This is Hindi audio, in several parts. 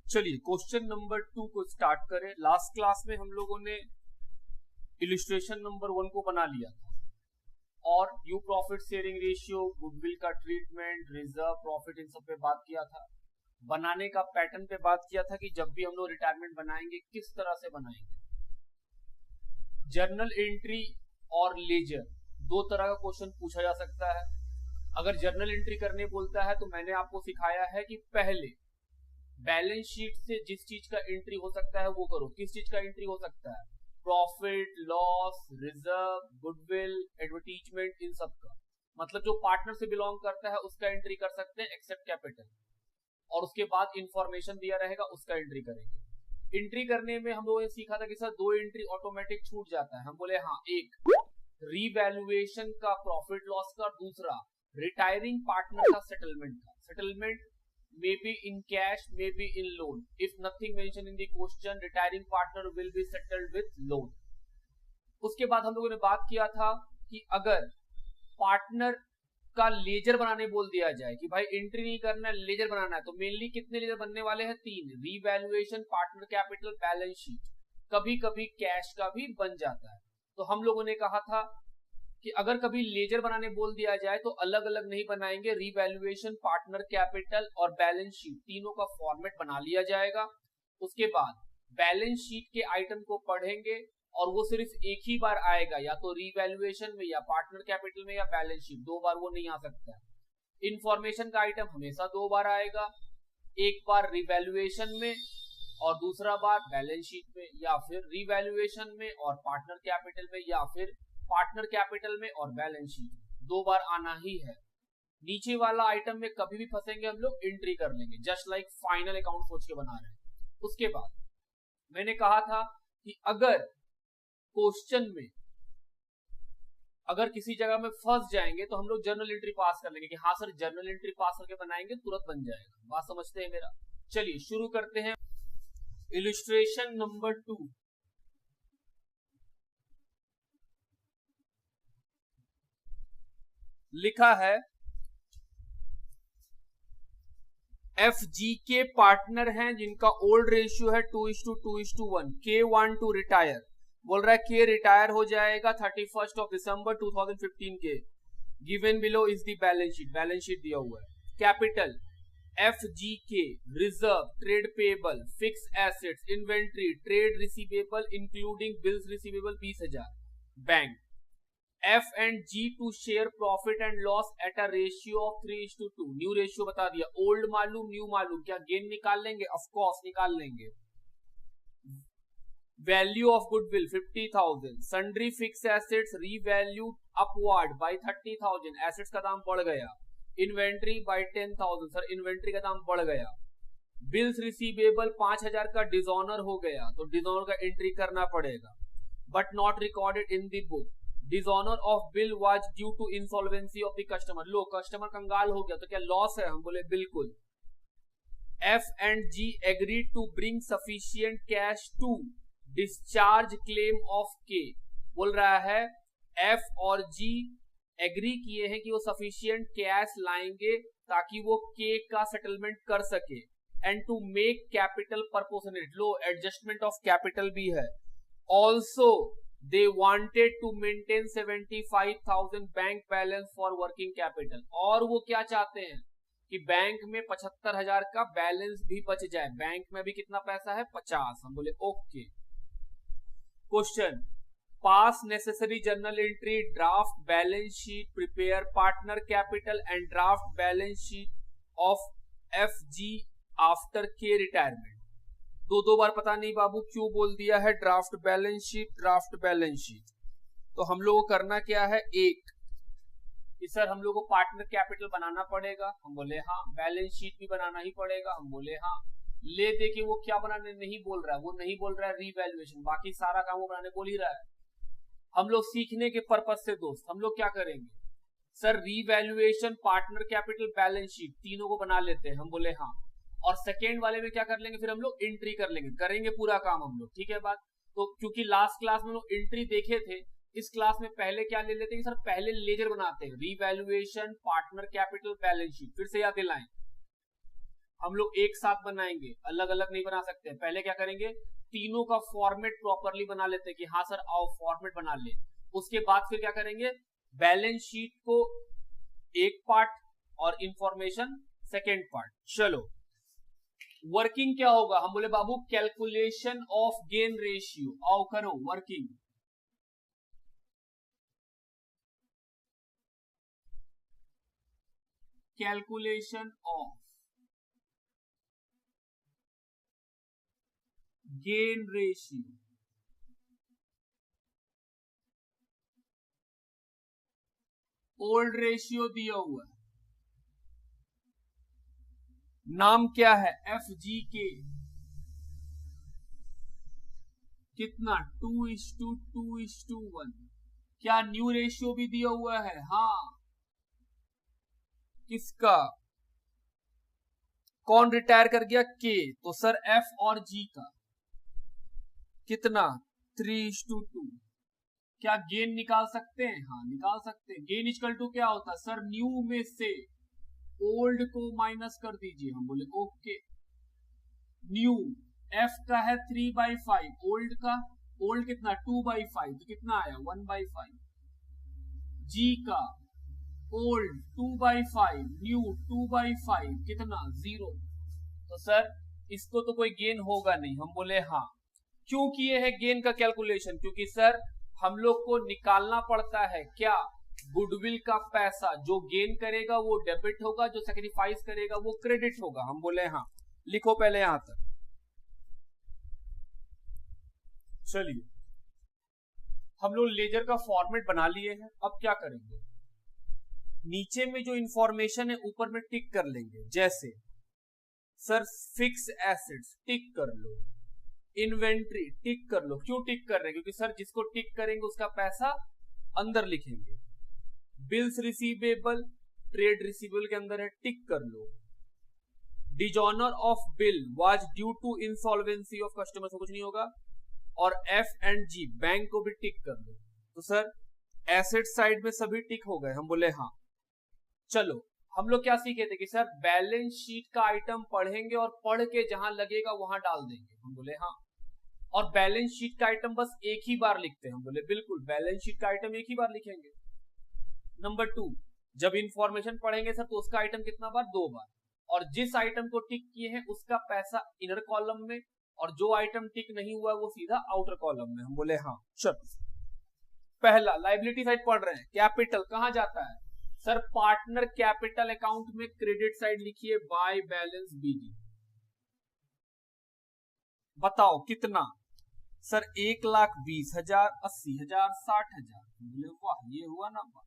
चलिए क्वेश्चन नंबर 2 को स्टार्ट करें। लास्ट क्लास में हम लोगों ने इलिस्ट्रेशन नंबर 1 को बना लिया था और new profit sharing ratio, goodwill का ट्रीटमेंट, रिजर्व प्रॉफिट, इन सब पे बात किया था। बनाने का पैटर्न पे बात किया था कि जब भी हम लोग रिटायरमेंट बनाएंगे किस तरह से बनाएंगे। जर्नल एंट्री और लेजर दो तरह का क्वेश्चन पूछा जा सकता है। अगर जर्नल एंट्री करने बोलता है तो मैंने आपको सिखाया है कि पहले बैलेंस शीट से जिस चीज का एंट्री हो सकता है वो करो। किस चीज का एंट्री हो सकता है? Profit, loss, reserve, goodwill, advertisement, इन सब का मतलब जो पार्टनर से बिलोंग करता है उसका एंट्री कर सकते हैं एक्सेप्ट कैपिटल, और उसके बाद इंफॉर्मेशन दिया रहेगा उसका एंट्री करेंगे। एंट्री करने में हम लोगों ने सीखा था कि सर दो एंट्री ऑटोमेटिक छूट जाता है। हम बोले हाँ, एक रीवैल्यूएशन का प्रॉफिट लॉस का, दूसरा रिटायरिंग पार्टनर का सेटलमेंट का। Settlement may be in cash, may be in loan. If nothing mentioned in the question, retiring partner will be settled with loan. उसके बाद हम लोगों ने बात किया था कि अगर पार्टनर का लेजर बनाने बोल दिया जाए कि भाई एंट्री नहीं करना है, लेजर बनाना है, तो मेनली कितने लेजर बनने वाले हैं? 3। Revaluation, partner capital, balance sheet. कभी कभी कैश का भी बन जाता है। तो हम लोगों ने कहा था कि अगर कभी लेजर बनाने बोल दिया जाए तो अलग अलग नहीं बनाएंगे। रीवैल्यूएशन, पार्टनर कैपिटल और बैलेंस शीट तीनों का फॉर्मेट बना लिया जाएगा। उसके बाद बैलेंस शीट के आइटम को पढ़ेंगे और वो सिर्फ एक ही बार आएगा, या तो रीवैल्यूएशन में या पार्टनर कैपिटल में या बैलेंस शीट। 2 बार वो नहीं आ सकता है। इंफॉर्मेशन का आइटम हमेशा 2 बार आएगा, एक बार रीवैल्यूएशन में और दूसरा बार बैलेंस शीट में, या फिर रीवैल्यूएशन में और पार्टनर कैपिटल में, या फिर पार्टनर कैपिटल में और बैलेंस शीट। 2 बार आना ही है। नीचे वाला आइटम में कभी भी फंसेंगे हम लोग एंट्री कर लेंगे, जस्ट लाइक फाइनल अकाउंट सोच के बना रहे हैं। उसके बाद मैंने कहा था कि अगर क्वेश्चन में अगर किसी जगह में फंस जाएंगे तो हम लोग जर्नल एंट्री पास कर लेंगे कि हाँ सर जर्नल एंट्री पास करके बनाएंगे तुरंत बन जाएगा। बात समझते हैं मेरा? चलिए शुरू करते हैं। Illustration number 2। लिखा है FG के पार्टनर हैं जिनका ओल्ड रेशियो है 2:2:1। K1 टू रिटायर बोल रहा है। K रिटायर हो जाएगा 31 दिसंबर 2015 के। Given below is the balance sheet. Balance sheet दिया हुआ है। Capital FGK, reserve, trade payable, fix assets, inventory, trade receivable including bills receivable 20,000। Bank F&G to share profit and loss at a ratio of 3:2। New ratio बता दिया। ओल्ड मालूम, न्यू मालूम, क्या गेन निकाल लेंगे? ऑफ कोर्स निकाल लेंगे। Value of goodwill 50,000। Sundry fix assets revalued upward bye 30,000। Assets का दाम बढ़ गया। Inventory bye 10,000। सर इन्वेंट्री का दाम बढ़ गया। बिल्स रिसीवेबल 5,000 का डिसऑनर हो गया तो डिसऑनर का एंट्री करना पड़ेगा, but not recorded in the book. Dishonour of bill was due to insolvency of the customer. लो कस्टमर कंगाल हो गया तो क्या लॉस है? हम बोले बिल्कुल। F&G agreed to bring sufficient cash to discharge claim of K। बोल रहा है F और G एग्री किए हैं कि वो सफिशिएंट कैश लाएंगे ताकि वो K का सेटलमेंट कर सके। And to make capital proportionate. लो एडजस्टमेंट ऑफ कैपिटल भी है। Also they wanted to maintain 75,000 bank balance for working capital. और वो क्या चाहते हैं कि बैंक में 75,000 का बैलेंस भी बच जाए। बैंक में भी कितना पैसा है? 50। हम बोले okay. Question pass necessary journal entry, draft balance sheet, prepare partner capital and draft balance sheet of FG after K retirement. 2 बार पता नहीं बाबू क्यों बोल दिया है draft balance sheet, draft balance sheet. तो हम लोग को करना क्या है? एक कि सर हम लोग को पार्टनर कैपिटल बनाना पड़ेगा। हम बोले हाँ। बैलेंस शीट भी बनाना ही पड़ेगा। हम बोले हाँ। ले दे के वो क्या बनाने नहीं बोल रहा है? वो नहीं बोल रहा है रीवैल्यूएशन, बाकी सारा काम वो बनाने बोल ही रहा है। हम लोग सीखने के पर्पज से दोस्त हम लोग क्या करेंगे? Sir revaluation, partner capital, balance sheet तीनों को बना लेते हैं। हम बोले हाँ। और सेकेंड वाले में क्या कर लेंगे? फिर हम लोग एंट्री कर लेंगे, करेंगे पूरा काम हम लोग। ठीक है बात? तो क्योंकि लास्ट क्लास में लोग एंट्री देखे थे, इस क्लास में पहले क्या ले लेते हैं सर? पहले लेजर बनाते हैं, revaluation, partner capital, balance sheet. फिर से याद दिलाएं, हम लोग एक साथ बनाएंगे, अलग अलग नहीं बना सकते। पहले क्या करेंगे, तीनों का फॉर्मेट प्रॉपरली बना लेते हैं कि हाँ सर आओ फॉर्मेट बना ले। उसके बाद फिर क्या करेंगे, बैलेंस शीट को एक पार्ट और इंफॉर्मेशन सेकेंड पार्ट। चलो वर्किंग क्या होगा, हम बोले बाबू कैलकुलेशन ऑफ गेन रेशियो, आओ करो working. Calculation of gain ratio, old ratio दिया हुआ है, नाम क्या है FGK, कितना 2:2:1। क्या न्यू रेशियो भी दिया हुआ है, हाँ किसका, कौन रिटायर कर गया K, तो सर F और G का कितना 3:2। क्या गेन निकाल सकते हैं, हाँ निकाल सकते हैं। गेन इक्वल टू क्या होता है सर, न्यू में से ओल्ड को माइनस कर दीजिए, हम बोले ओके। न्यू F का है 3/5, ओल्ड का, ओल्ड कितना 2/5, तो कितना आया 1/5। G का ओल्ड 2/5, न्यू 2/5, कितना 0। तो सर इसको तो कोई गेन होगा नहीं, हम बोले हाँ। क्यों किए है गेन का कैलकुलेशन, क्योंकि सर हम लोग को निकालना पड़ता है क्या, गुडविल का पैसा। जो गेन करेगा वो डेबिट होगा, जो सैक्रिफाइस करेगा वो क्रेडिट होगा, हम बोले हाँ। लिखो पहले यहां तक। चलिए हम लोग लेजर का फॉर्मेट बना लिए हैं। अब क्या करेंगे, नीचे में जो इंफॉर्मेशन है ऊपर में टिक कर लेंगे। जैसे सर फिक्स एसेट्स टिक कर लो, इन्वेंट्री टिक कर लो। क्यों टिक कर रहे हैं, क्योंकि सर जिसको टिक करेंगे उसका पैसा अंदर लिखेंगे। बिल्स रिसीवेबल ट्रेड रिसीवेबल के अंदर है, टिक कर लो। Dishonour of bill was due to insolvency of customer, से कुछ नहीं होगा। और F&G बैंक को भी टिक कर लो। तो सर एसेट साइड में सभी टिक हो गए, हम बोले हाँ। चलो हम लोग क्या सीखे थे कि सर बैलेंस शीट का आइटम पढ़ेंगे और पढ़ के जहां लगेगा वहां डाल देंगे, हम बोले हाँ। और बैलेंस शीट का आइटम बस एक ही बार लिखते हैं, हम बोले बिल्कुल बैलेंस शीट का आइटम एक ही बार लिखेंगे। नंबर 2, जब इंफॉर्मेशन पढ़ेंगे सर तो उसका आइटम कितना बार, 2 बार। और जिस आइटम को टिक किए हैं उसका पैसा इनर कॉलम में, और जो आइटम टिक नहीं हुआ वो सीधा आउटर कॉलम में, हम बोले हाँ। चलो पहला लायबिलिटी साइड पढ़ रहे हैं। कैपिटल कहां जाता है सर, पार्टनर कैपिटल अकाउंट में क्रेडिट साइड लिखिए बाय बैलेंस BD। बताओ कितना सर, 1,20,000, 80,000, 60,000। बोले वाह ये हुआ ना बात।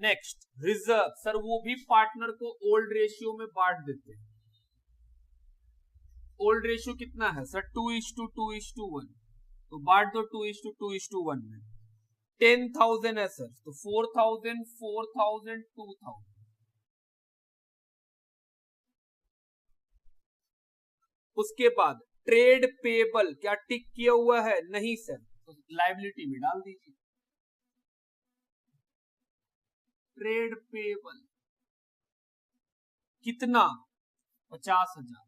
नेक्स्ट रिजर्व, सर वो भी पार्टनर को ओल्ड रेशियो में बांट देते हैं। ओल्ड रेशियो कितना है सर, 2:2:1, तो बांट दो 2:2:1 में। 10,000 है सर, तो 4,000, 4,000, 2,000। उसके बाद ट्रेड पेबल क्या टिक किया हुआ है, नहीं सर, तो लायबिलिटी में डाल दीजिए। ट्रेड पेबल कितना 50,000।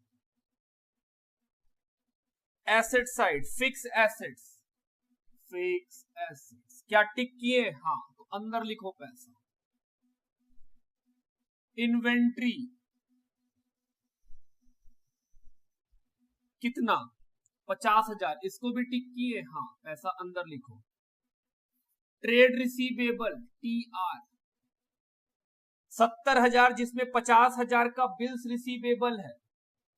Asset side fix assets, fix assets क्या टिक किए, हाँ, तो अंदर लिखो पैसा। इन्वेंट्री कितना 50,000, इसको भी टिक किए, हाँ, पैसा अंदर लिखो। ट्रेड रिसीवेबल TR 70,000, जिसमें 50,000 का बिल्स रिसीवेबल है,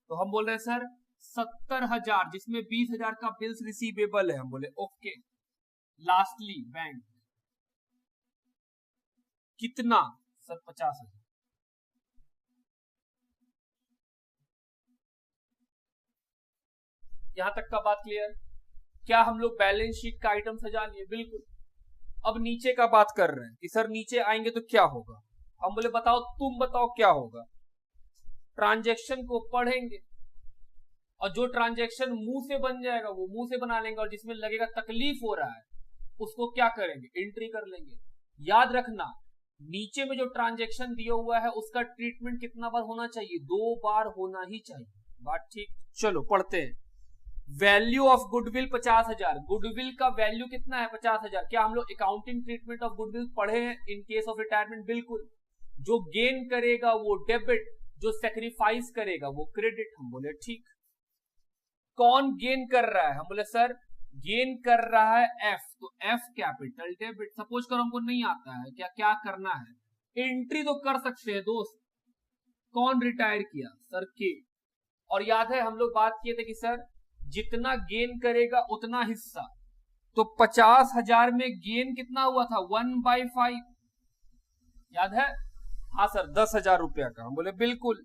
तो हम बोल रहे हैं सर 70,000 जिसमें 20,000 का बिल्स रिसीवेबल है, हम बोले ओके। लास्टली बैंक कितना सर 50,000। यहां तक का बात क्लियर। क्या हम लोग बैलेंस शीट का आइटम सजा लिए, बिल्कुल। अब नीचे का बात कर रहे हैं कि सर नीचे आएंगे तो क्या होगा, हम बोले बताओ, तुम बताओ क्या होगा। ट्रांजैक्शन को पढ़ेंगे और जो ट्रांजैक्शन मुंह से बन जाएगा वो मुंह से बना लेंगे, और जिसमें लगेगा तकलीफ हो रहा है उसको क्या करेंगे, एंट्री कर लेंगे। याद रखना नीचे में जो ट्रांजेक्शन दिया हुआ है उसका ट्रीटमेंट कितना बार होना चाहिए? 2 बार होना ही चाहिए। बात ठीक? चलो पढ़ते हैं। Value of goodwill 50,000। गुडविल का वैल्यू कितना है? 50,000। क्या हम लोग अकाउंटिंग ट्रीटमेंट ऑफ गुडविल पढ़े हैं इन केस ऑफ रिटायरमेंट? बिल्कुल। जो गेन करेगा वो डेबिट, जो सेक्रीफाइस करेगा वो क्रेडिट। हम बोले ठीक। कौन गेन कर रहा है? हम बोले सर गेन कर रहा है एफ, तो एफ कैपिटल डेबिट। सपोज करो हमको नहीं आता है, क्या करना है? एंट्री तो कर सकते हैं दोस्त। कौन रिटायर किया? सर के। और याद है हम लोग बात किए थे कि सर जितना गेन करेगा उतना हिस्सा, तो 50,000 में गेन कितना हुआ था? 1/5। याद है? हाँ सर 10,000 रुपया का। हम बोले बिल्कुल।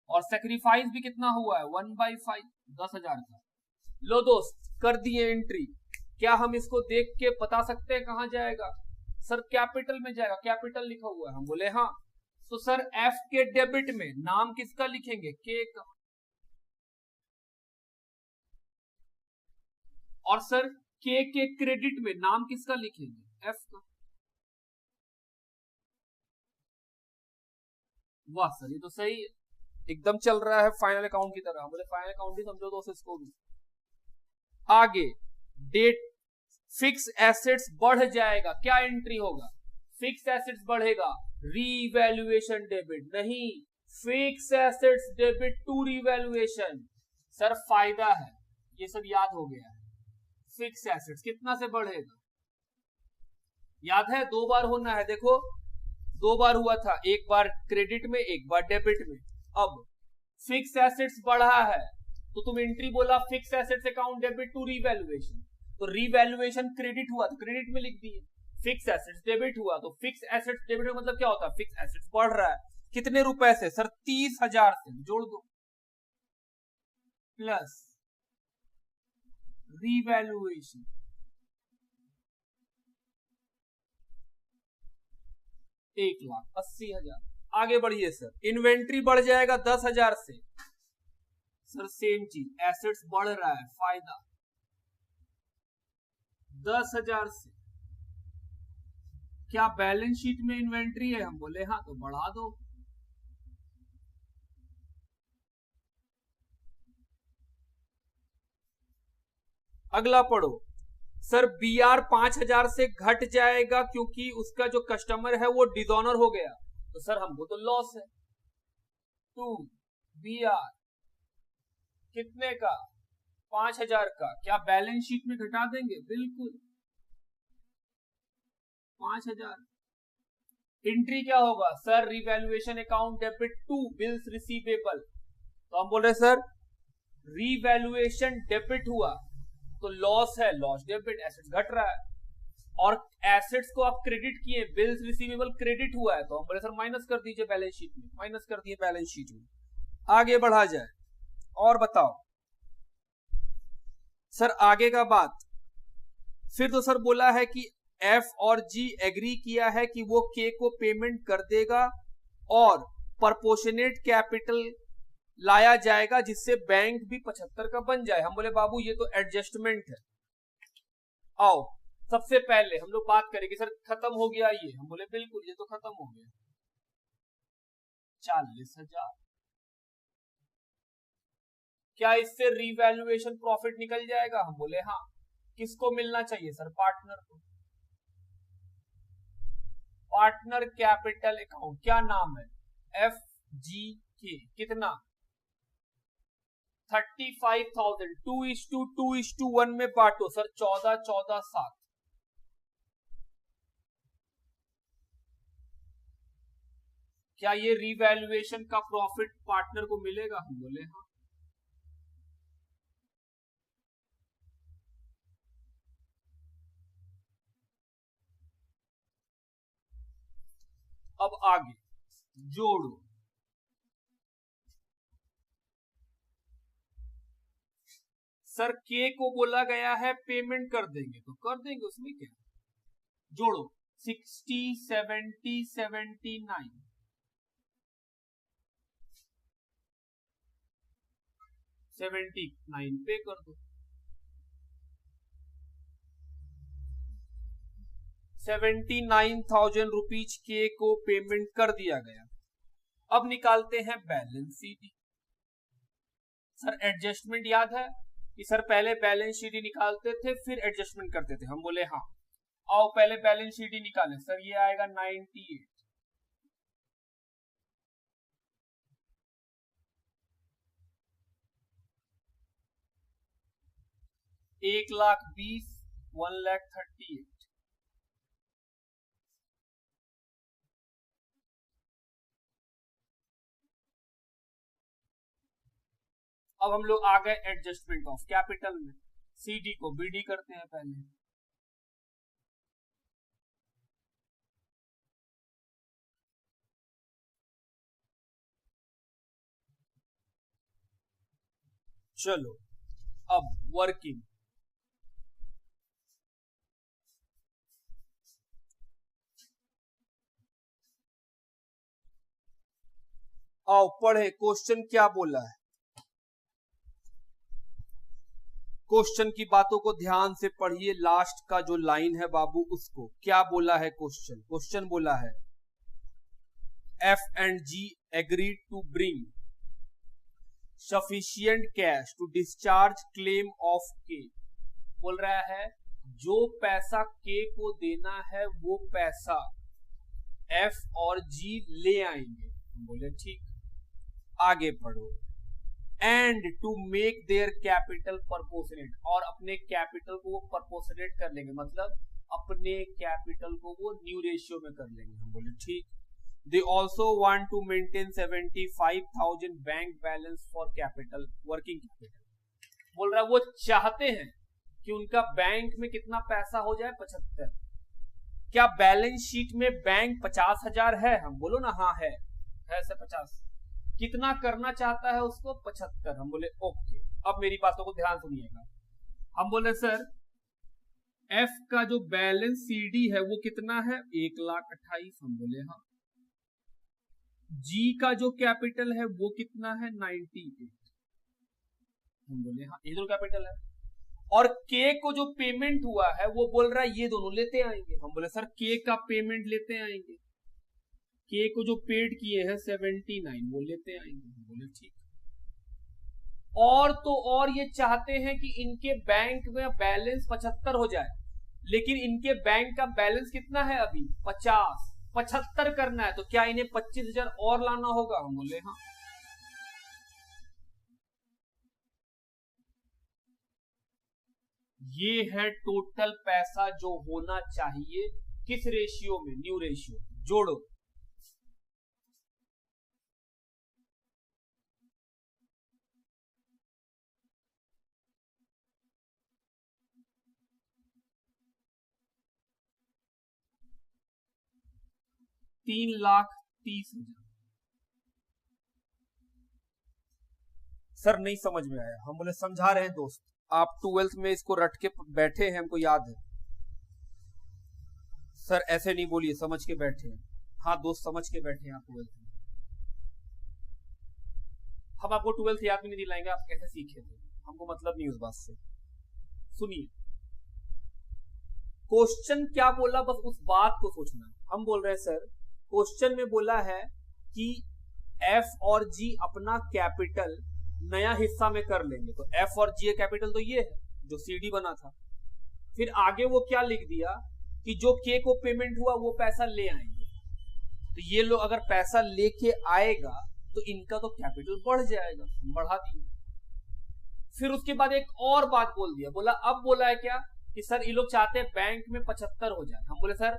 और सेक्रीफाइस भी कितना हुआ है? 1/5, 10,000 का। लो दोस्त कर दिए एंट्री। क्या हम इसको देख के बता सकते हैं कहां जाएगा? सर कैपिटल में जाएगा, कैपिटल लिखा हुआ है। हम बोले हाँ। तो सर एफ के डेबिट में नाम किसका लिखेंगे? के का। और सर के क्रेडिट में नाम किसका लिखेंगे? एफ का। वाह सर ये तो सही है, एकदम चल रहा है फाइनल अकाउंट की तरह। बोले फाइनल अकाउंट भी समझो दोस्त इसको भी। आगे डेट फिक्स एसेट्स बढ़ जाएगा, क्या एंट्री होगा? फिक्स एसेट्स बढ़ेगा, रीवैल्यूएशन डेबिट। नहीं, fix assets debit to revaluation. Sir फायदा है, ये सब याद हो गया है। फिक्स एसेट्स कितना से बढ़ेगा? याद है 2 बार होना है। देखो 2 बार हुआ था, एक बार क्रेडिट में एक बार डेबिट में। अब फिक्स एसेट्स बढ़ा है तो तुम एंट्री बोला fix assets account debit to revaluation, तो रीवैल्यूएशन क्रेडिट हुआ तो क्रेडिट में लिख दिए। फिक्स एसेट्स डेबिट हुआ तो फिक्स एसेट्स डेबिट में मतलब क्या होता है? फिक्स एसेट्स बढ़ रहा है। कितने रुपए से? सर 30,000 से। जोड़ दो प्लस रीवैल्यूएशन 1,80,000। आगे बढ़िए सर। इन्वेंट्री बढ़ जाएगा 10,000 से। सर सेम चीज, एसेट्स बढ़ रहा है, फायदा 10,000 से। क्या बैलेंस शीट में इन्वेंट्री है? हम बोले हाँ, तो बढ़ा दो। अगला पढ़ो सर। बीआर 5,000 से घट जाएगा क्योंकि उसका जो कस्टमर है वो डिसऑनर हो गया, तो सर हमको तो लॉस है। टू बीआर कितने का? 5,000 का। क्या बैलेंस शीट में घटा देंगे? बिल्कुल 5,000। एंट्री क्या होगा? Sir revaluation account debit to bills receivable. तो हम बोल रहे सर रीवैल्यूएशन डेबिट हुआ तो लॉस है, लॉस डेबिट, एसेट्स घट रहा है। और एसेट्स को आप क्रेडिट किए, बिल्स रिसीवेबल क्रेडिट हुआ है, तो हम बोले सर माइनस कर दीजिए बैलेंस शीट में। माइनस कर दिए बैलेंस शीट में। आगे बढ़ा जाए और बताओ सर आगे का बात। फिर तो सर बोला है कि एफ और जी एग्री किया है कि वो के को पेमेंट कर देगा और प्रपोर्शनेट कैपिटल लाया जाएगा जिससे बैंक भी 75 का बन जाए। हम बोले बाबू ये तो एडजस्टमेंट है। आओ सबसे पहले हम लोग बात करेंगे सर खत्म हो गया ये। हम बोले बिल्कुल ये तो खत्म हो गया। 40,000। क्या इससे रीवैल्यूएशन प्रॉफिट निकल जाएगा? हम बोले हाँ। किसको मिलना चाहिए? सर पार्टनर को। पार्टनर कैपिटल अकाउंट, क्या नाम है? एफ जी के। कितना? 35,000। 2:2:1 में बांटो सर। 14, 14, 7। क्या ये रीवैल्यूएशन का प्रॉफिट पार्टनर को मिलेगा? हम बोले हाँ। अब आगे जोड़ो। सर के को बोला गया है पेमेंट कर देंगे, तो कर देंगे, उसमें क्या। जोड़ो 60, 70, 79। 79 पे कर दो। 79,000 रुपीज के को पेमेंट कर दिया गया। अब निकालते हैं बैलेंस शीट। सर एडजस्टमेंट याद है कि सर पहले बैलेंस शीट ही निकालते थे फिर एडजस्टमेंट करते थे। हम बोले हाँ, आओ पहले बैलेंस शीट ही निकालें। सर ये आएगा 98, 1,20,000, 1,38,000। अब हम लोग आ गए एडजस्टमेंट ऑफ कैपिटल में। सीडी को बीडी करते हैं पहले। चलो अब वर्किंग। आओ पढ़े क्वेश्चन क्या बोला है। क्वेश्चन की बातों को ध्यान से पढ़िए, लास्ट का जो लाइन है बाबू उसको। क्या बोला है क्वेश्चन? क्वेश्चन बोला है F and G agreed to bring sufficient cash to discharge claim of K। बोल रहा है जो पैसा K को देना है वो पैसा F और G ले आएंगे। बोले ठीक, आगे पढ़ो। And to make their capital proportionate, और अपने कैपिटल को वो प्रपोर्शनेट कर लेंगे, मतलब अपने कैपिटल को वो न्यू रेशियो में कर लेंगे। हम बोले ठीक। They also want to maintain 75,000 bank balance for capital, working capital. बोल रहा है वो चाहते हैं कि उनका बैंक में कितना पैसा हो जाए, 75। क्या बैलेंस शीट में बैंक 50,000 है? हम बोलो ना हाँ है सर 50। कितना करना चाहता है उसको? 75। हम बोले ओके। अब मेरी बातों को ध्यान सुनिएगा। हम बोले सर एफ का जो बैलेंस सीडी है वो कितना है? 1,28,000। हम बोले हाँ। जी का जो कैपिटल है वो कितना है? 98। हम बोले हाँ, ये दोनों कैपिटल है। और के को जो पेमेंट हुआ है वो बोल रहा है ये दोनों लेते आएंगे। हम बोले सर के का पेमेंट लेते आएंगे। के को जो पेड किए हैं 79 वो लेते आएंगे। हम बोले ठीक। और तो और ये चाहते हैं कि इनके बैंक में बैलेंस 75 हो जाए, लेकिन इनके बैंक का बैलेंस कितना है अभी? 50। 75 करना है तो क्या इन्हें 25,000 और लाना होगा? हम बोले हाँ। ये है टोटल पैसा जो होना चाहिए, किस रेशियो में? New ratio. जोड़ो। $3,30,000। सर नहीं समझ में आया। हम बोले समझा रहे हैं दोस्त, आप 12th में इसको रट के बैठे हैं, हमको याद है। सर ऐसे नहीं बोलिए, समझ के बैठे हैं। हाँ दोस्त समझ के बैठे हैं आप 12th में। हम आपको 12th याद भी नहीं दिलाएंगे आप कैसे सीखे थे, हमको मतलब नहीं उस बात से। सुनिए क्वेश्चन क्या बोला, बस उस बात को सोचना। हम बोल रहे हैं सर क्वेश्चन में बोला है कि एफ और जी अपना कैपिटल नया हिस्सा में कर लेंगे, तो एफ और जी कैपिटल तो ये है जो सीडी बना था। फिर आगे वो क्या लिख दिया कि जो के को पेमेंट हुआ वो पैसा ले आएंगे। तो ये लोग अगर पैसा लेके आएगा तो इनका तो कैपिटल बढ़ जाएगा, बढ़ा दिया। फिर उसके बाद एक और बात बोल दिया, बोला अब बोला है क्या कि सर ये लोग चाहते हैं बैंक में 75 हो जाए। हम बोले सर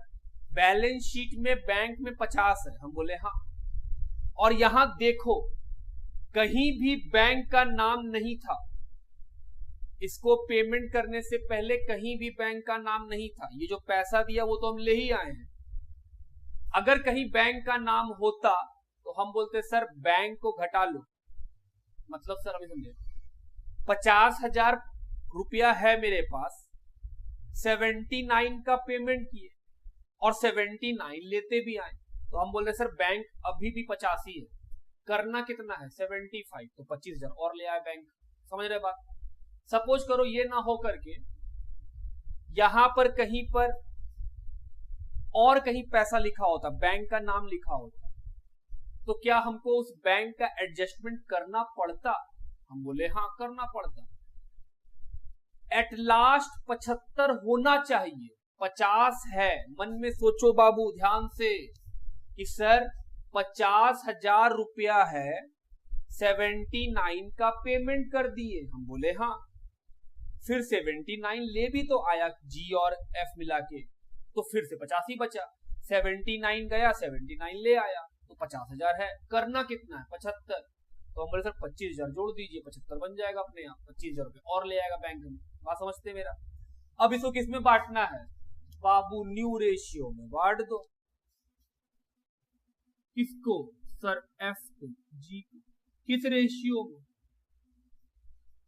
बैलेंस शीट में बैंक में 50 है। हम बोले हाँ। और यहां देखो कहीं भी बैंक का नाम नहीं था, इसको पेमेंट करने से पहले कहीं भी बैंक का नाम नहीं था। ये जो पैसा दिया वो तो हम ले ही आए हैं। अगर कहीं बैंक का नाम होता तो हम बोलते सर बैंक को घटा लो, मतलब सर अभी समझे 50,000 रुपया है मेरे पास, 79 का पेमेंट किए और 79 लेते भी आए, तो हम बोल रहे सर बैंक अभी भी 85 है, करना कितना है 75, तो 25,000 और ले आए बैंक। समझ रहे बात? सपोज करो ये ना हो करके यहां पर कहीं पर और कहीं पैसा लिखा होता, बैंक का नाम लिखा होता, तो क्या हमको उस बैंक का एडजस्टमेंट करना पड़ता? हम बोले हाँ करना पड़ता। एट लास्ट 75 होना चाहिए, 50 है। मन में सोचो बाबू ध्यान से कि सर 50,000 रुपया है, 79 का पेमेंट कर दिए। हम बोले हाँ। फिर 79 ले भी तो आया जी और एफ मिला के, तो फिर से 50 ही बचा। 79 गया, 79 ले आया, तो 50,000 है। करना कितना है? 75। तो हम बोले सर 25,000 जोड़ दीजिए, 75 बन जाएगा अपने आप। 25,000 रुपये और ले आएगा बैंक में। बात समझते मेरा? अब इसको किस में बांटना है बाबू? न्यू रेशियो में बांट दो। किसको सर? एफ को, जी को। किस रेशियो में?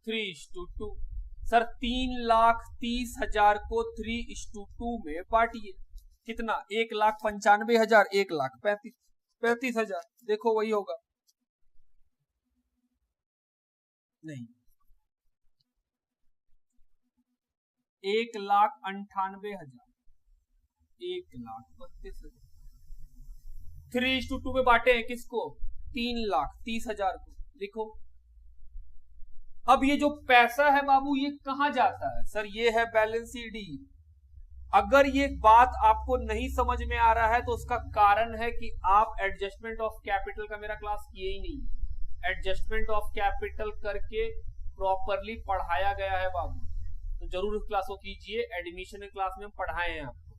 3:2। सर 3,30,000 को 3:2 में बांटिए। कितना? 1,95,000, 1,35,000। देखो वही होगा। नहीं, 1,98,000, 1,32,000। 3:2 में बांटे हैं किसको? 3,30,000 को। लिखो। अब ये जो पैसा है बाबू ये कहां जाता है? सर ये है बैलेंस शीट। अगर ये बात आपको नहीं समझ में आ रहा है तो उसका कारण है कि आप एडजस्टमेंट ऑफ कैपिटल का मेरा क्लास किए ही नहीं। एडजस्टमेंट ऑफ कैपिटल करके प्रॉपरली पढ़ाया गया है बाबू, तो जरूर उस क्लास को कीजिए। एडमिशन क्लास में हम पढ़ाए हैं आपको।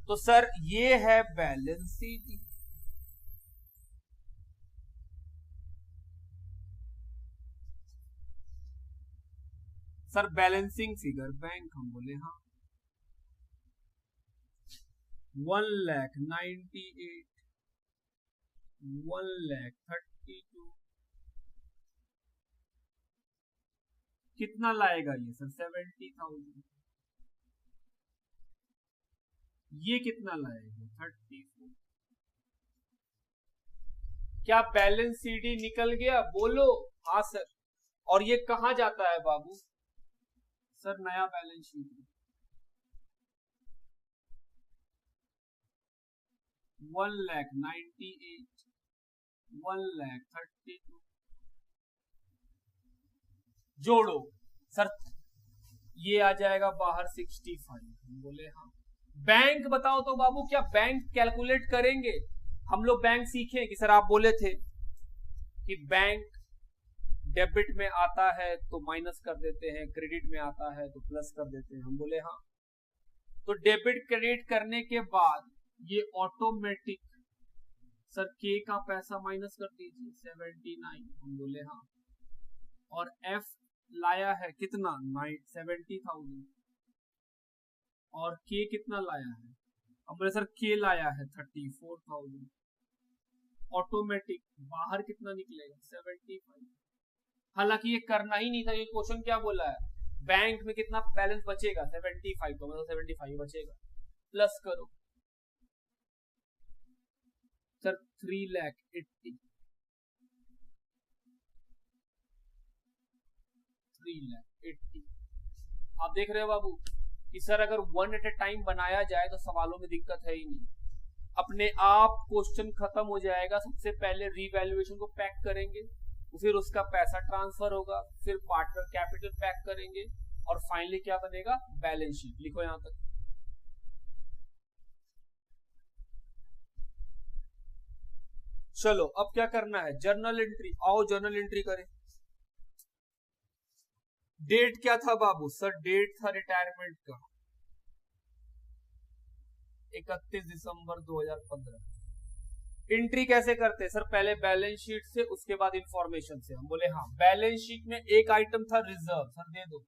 तो सर ये है balance sheet. Sir balancing figure bank. हम बोले हाँ। 1,98,000, 1,32,000। कितना लाएगा ये सर? 70,000। ये कितना लाएगा? 34। क्या बैलेंस सीडी निकल गया? बोलो हाँ सर। और ये कहां जाता है बाबू? सर नया बैलेंस शीट में। 1,98,000, 1,32,000 जोड़ो सर, ये आ जाएगा बाहर 65। बोले हाँ। बैंक बताओ तो बाबू, क्या बैंक कैलकुलेट करेंगे? हम लोग बैंक सीखे कि सर आप बोले थे कि बैंक डेबिट में आता है तो माइनस कर देते हैं, क्रेडिट में आता है तो प्लस कर देते हैं। हम बोले हाँ। तो डेबिट क्रेडिट करने के बाद ये ऑटोमेटिक सर के का पैसा माइनस कर दीजिए 79। हम बोले हाँ। और एफ लाया है कितना? 70,000। और के कितना लाया है? हम बोले सर के लाया है 34,000। ऑटोमेटिक बाहर कितना निकलेगा? 75। हालांकि ये करना ही नहीं था। ये क्वेश्चन क्या बोला है? बैंक में कितना बैलेंस बचेगा? 75। तो मतलब 75 बचेगा। प्लस करो सर 3,80,000, 3,80,000। आप देख रहे हो बाबू कि सर अगर वन एट ए टाइम बनाया जाए तो सवालों में दिक्कत है ही नहीं। अपने आप क्वेश्चन खत्म हो जाएगा। सबसे पहले रीवैल्यूएशन को पैक करेंगे, फिर उसका पैसा ट्रांसफर होगा, फिर पार्टनर कैपिटल पैक करेंगे, और फाइनली क्या बनेगा? Balance sheet. लिखो यहां तक। चलो अब क्या करना है? Journal entry. आओ जर्नल एंट्री करें। डेट क्या था बाबू? सर डेट था रिटायरमेंट का 31 दिसंबर 2015। एंट्री कैसे करते? सर पहले बैलेंस शीट से, उसके बाद इंफॉर्मेशन से। हम बोले हाँ। बैलेंस शीट में एक आइटम था रिजर्व। सर दे दो।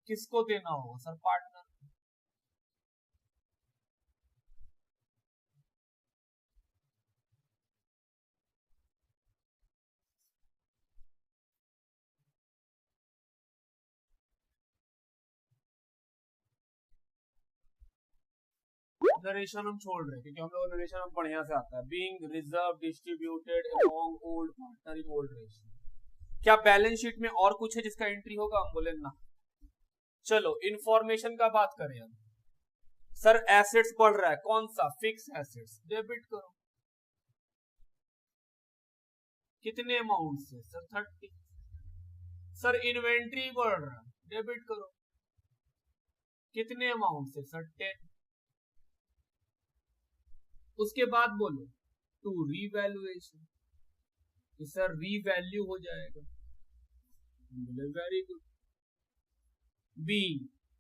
किसको देना होगा? Sir partner. नरेशन हम छोड़ रहे हैं क्योंकि हम लोग नरेशन हम बढ़िया से आता है। Being reserve distributed among old partner in old ratio. क्या बैलेंस शीट में और कुछ है जिसका एंट्री होगा? हम बोले ना। चलो इंफॉर्मेशन का बात करें हम। सर एसेट्स बढ़ रहा है, कौन सा? फिक्स एसेट्स, डेबिट करो। कितने अमाउंट से? सर 30। सर इन्वेंट्री बढ़ रहा है, डेबिट करो। कितने अमाउंट से? सर 10। उसके बाद बोलो टू रीवैल्यूएशन, सर रीवैल्यू हो जाएगा। Very good. B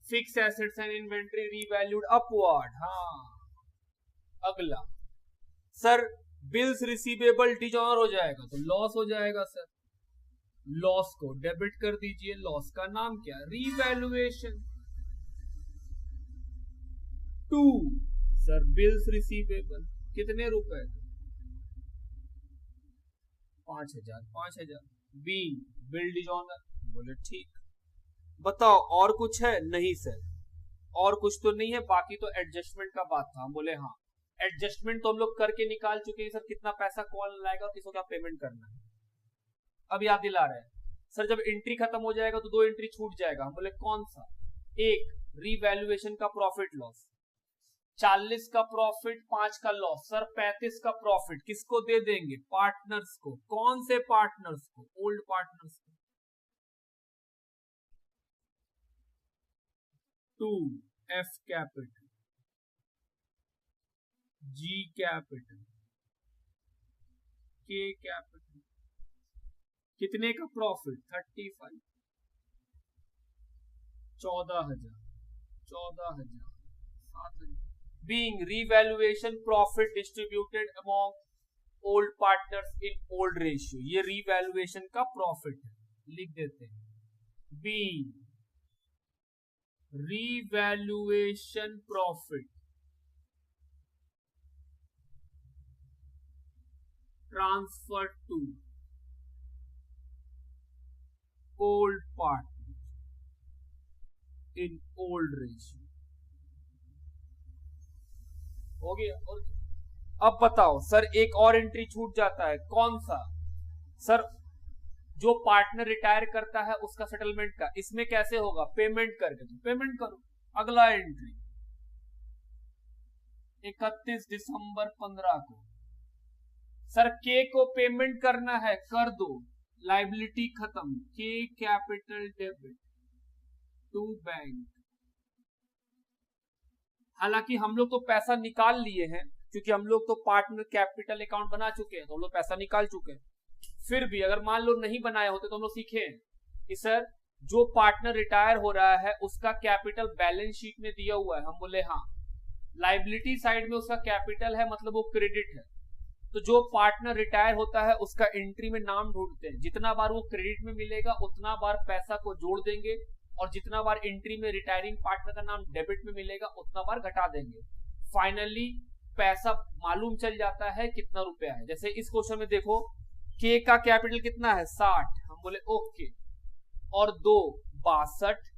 fix assets and inventory revalued upward. हाँ, अगला सर बिल्स रिसीवेबल डिजॉनर हो जाएगा तो लॉस हो जाएगा। सर लॉस को डेबिट कर दीजिए। लॉस का नाम क्या? Revaluation. To sir bills receivable, कितने रुपए? 5000। 5000। B bill dishonour. बोले ठीक। बताओ और कुछ है? नहीं सर और कुछ तो नहीं है, बाकी तो एडजस्टमेंट का बात था। हम बोले हाँ एडजस्टमेंट तो हम लोग करके निकाल चुके हैं सर, कितना पैसा कौन लाएगा और किसको क्या पेमेंट करना है। अब याद दिला रहे हैं सर, जब एंट्री खत्म हो जाएगा तो 2 एंट्री छूट जाएगा। हम बोले कौन सा? एक रीवैल्यूएशन का प्रॉफिट लॉस, 40 का प्रॉफिट, 5 का लॉस। सर 35 का प्रॉफिट किसको दे देंगे? पार्टनर्स को। कौन से पार्टनर्स को? ओल्ड पार्टनर्स को। 2 एफ कैपिटल, जी कैपिटल, के कैपिटल। कितने का profit? 35। 14,000। 14,000। 7,000। Being revaluation profit distributed among old partners in old ratio, ये revaluation का प्रॉफिट है, लिख देते हैं। B revaluation profit transferred to old partners in old ratio। हो गया। और अब बताओ सर एक और एंट्री छूट जाता है, कौन सा? सर जो पार्टनर रिटायर करता है उसका सेटलमेंट का। इसमें कैसे होगा? पेमेंट करके। तो पेमेंट करो। अगला एंट्री 31 दिसंबर 15 को। सर के को पेमेंट करना है, कर दो। लाइबिलिटी खत्म। के कैपिटल डेबिट टू बैंक। हालांकि हम लोग तो पैसा निकाल लिए हैं, क्योंकि हम लोग तो पार्टनर कैपिटल अकाउंट बना चुके हैं, तो हम लोग पैसा निकाल चुके हैं। फिर भी अगर मान लो नहीं बनाए होते तो हम लोग सीखे कि सर जो पार्टनर रिटायर हो रहा है उसका कैपिटल बैलेंस शीट में दिया हुआ है। हम बोले हाँ लाइबिलिटी साइड में उसका कैपिटल है, मतलब वो क्रेडिट है। तो जो पार्टनर रिटायर होता है उसका एंट्री में नाम ढूंढते हैं, जितना बार वो क्रेडिट में मिलेगा उतना बार पैसा को जोड़ देंगे, और जितना बार एंट्री में रिटायरिंग पार्टनर का नाम डेबिट में मिलेगा उतना बार घटा देंगे। फाइनली पैसा मालूम चल जाता है कितना रुपया है। जैसे इस क्वेश्चन में देखो के का कैपिटल कितना है? 60। हम बोले ओके। और 2 62,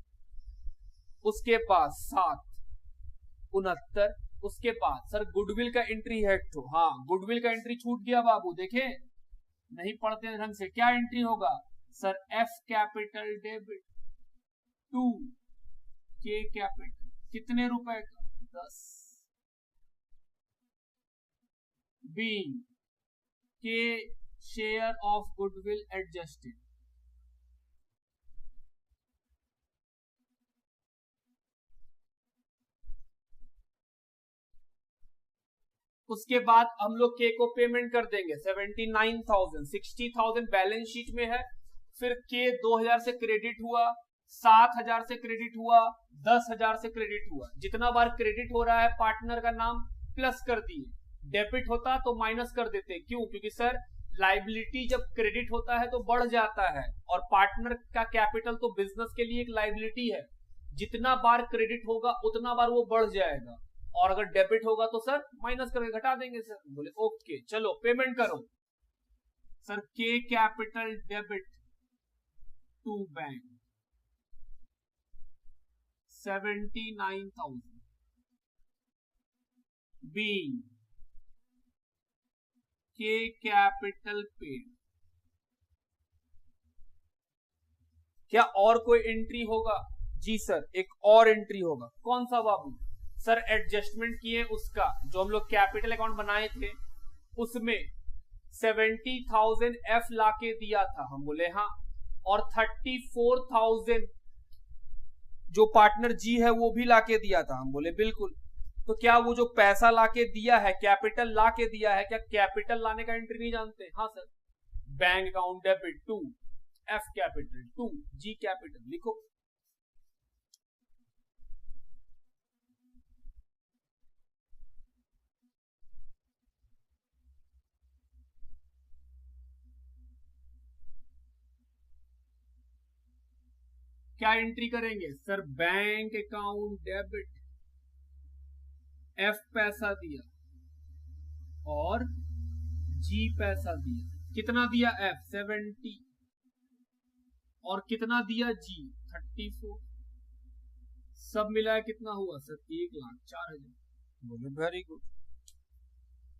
उसके बाद 7 69, उसके बाद सर गुडविल का एंट्री है तो हाँ गुडविल का एंट्री छूट गया बाबू। देखे नहीं पढ़ते ढंग से। क्या एंट्री होगा? Sir F capital debit to K capital. कितने रुपए का? 10। बी के शेयर ऑफ गुडविल एडजस्टेड। उसके बाद हम लोग के को पेमेंट कर देंगे 79,000। 60,000 बैलेंस शीट में है। फिर के 2,000 से क्रेडिट हुआ, 7,000 से क्रेडिट हुआ, 10,000 से क्रेडिट हुआ। जितना बार क्रेडिट हो रहा है पार्टनर का नाम प्लस कर दिए, डेबिट होता तो माइनस कर देते। क्यों? क्योंकि सर लाइबिलिटी जब क्रेडिट होता है तो बढ़ जाता है, और पार्टनर का कैपिटल तो बिजनेस के लिए एक लाइबिलिटी है। जितना बार क्रेडिट होगा उतना बार वो बढ़ जाएगा, और अगर डेबिट होगा तो सर माइनस करके घटा देंगे। सर बोले ओके चलो पेमेंट करो। Sir K capital debit to bank 79,000। B K capital paid. क्या और कोई एंट्री होगा? जी सर, एक और एंट्री होगा, कौन सा बाबू? सर एडजस्टमेंट किए उसका, जो हम लोग कैपिटल अकाउंट बनाए थे उसमें 70,000 एफ लाके दिया था, हम बोले हाँ, और 34,000 जो पार्टनर जी है वो भी लाके दिया था, हम बोले बिल्कुल। तो क्या वो जो पैसा लाके दिया है, कैपिटल लाके दिया है, क्या कैपिटल लाने का एंट्री नहीं जानते? हाँ sir, bank account debit to F capital to G capital लिखो। क्या एंट्री करेंगे sir? Bank account debit, F पैसा दिया और जी पैसा दिया। कितना दिया एफ? 70, और कितना दिया जी? 34। सब मिला कितना हुआ सर? 1,04,000। बोले वेरी गुड,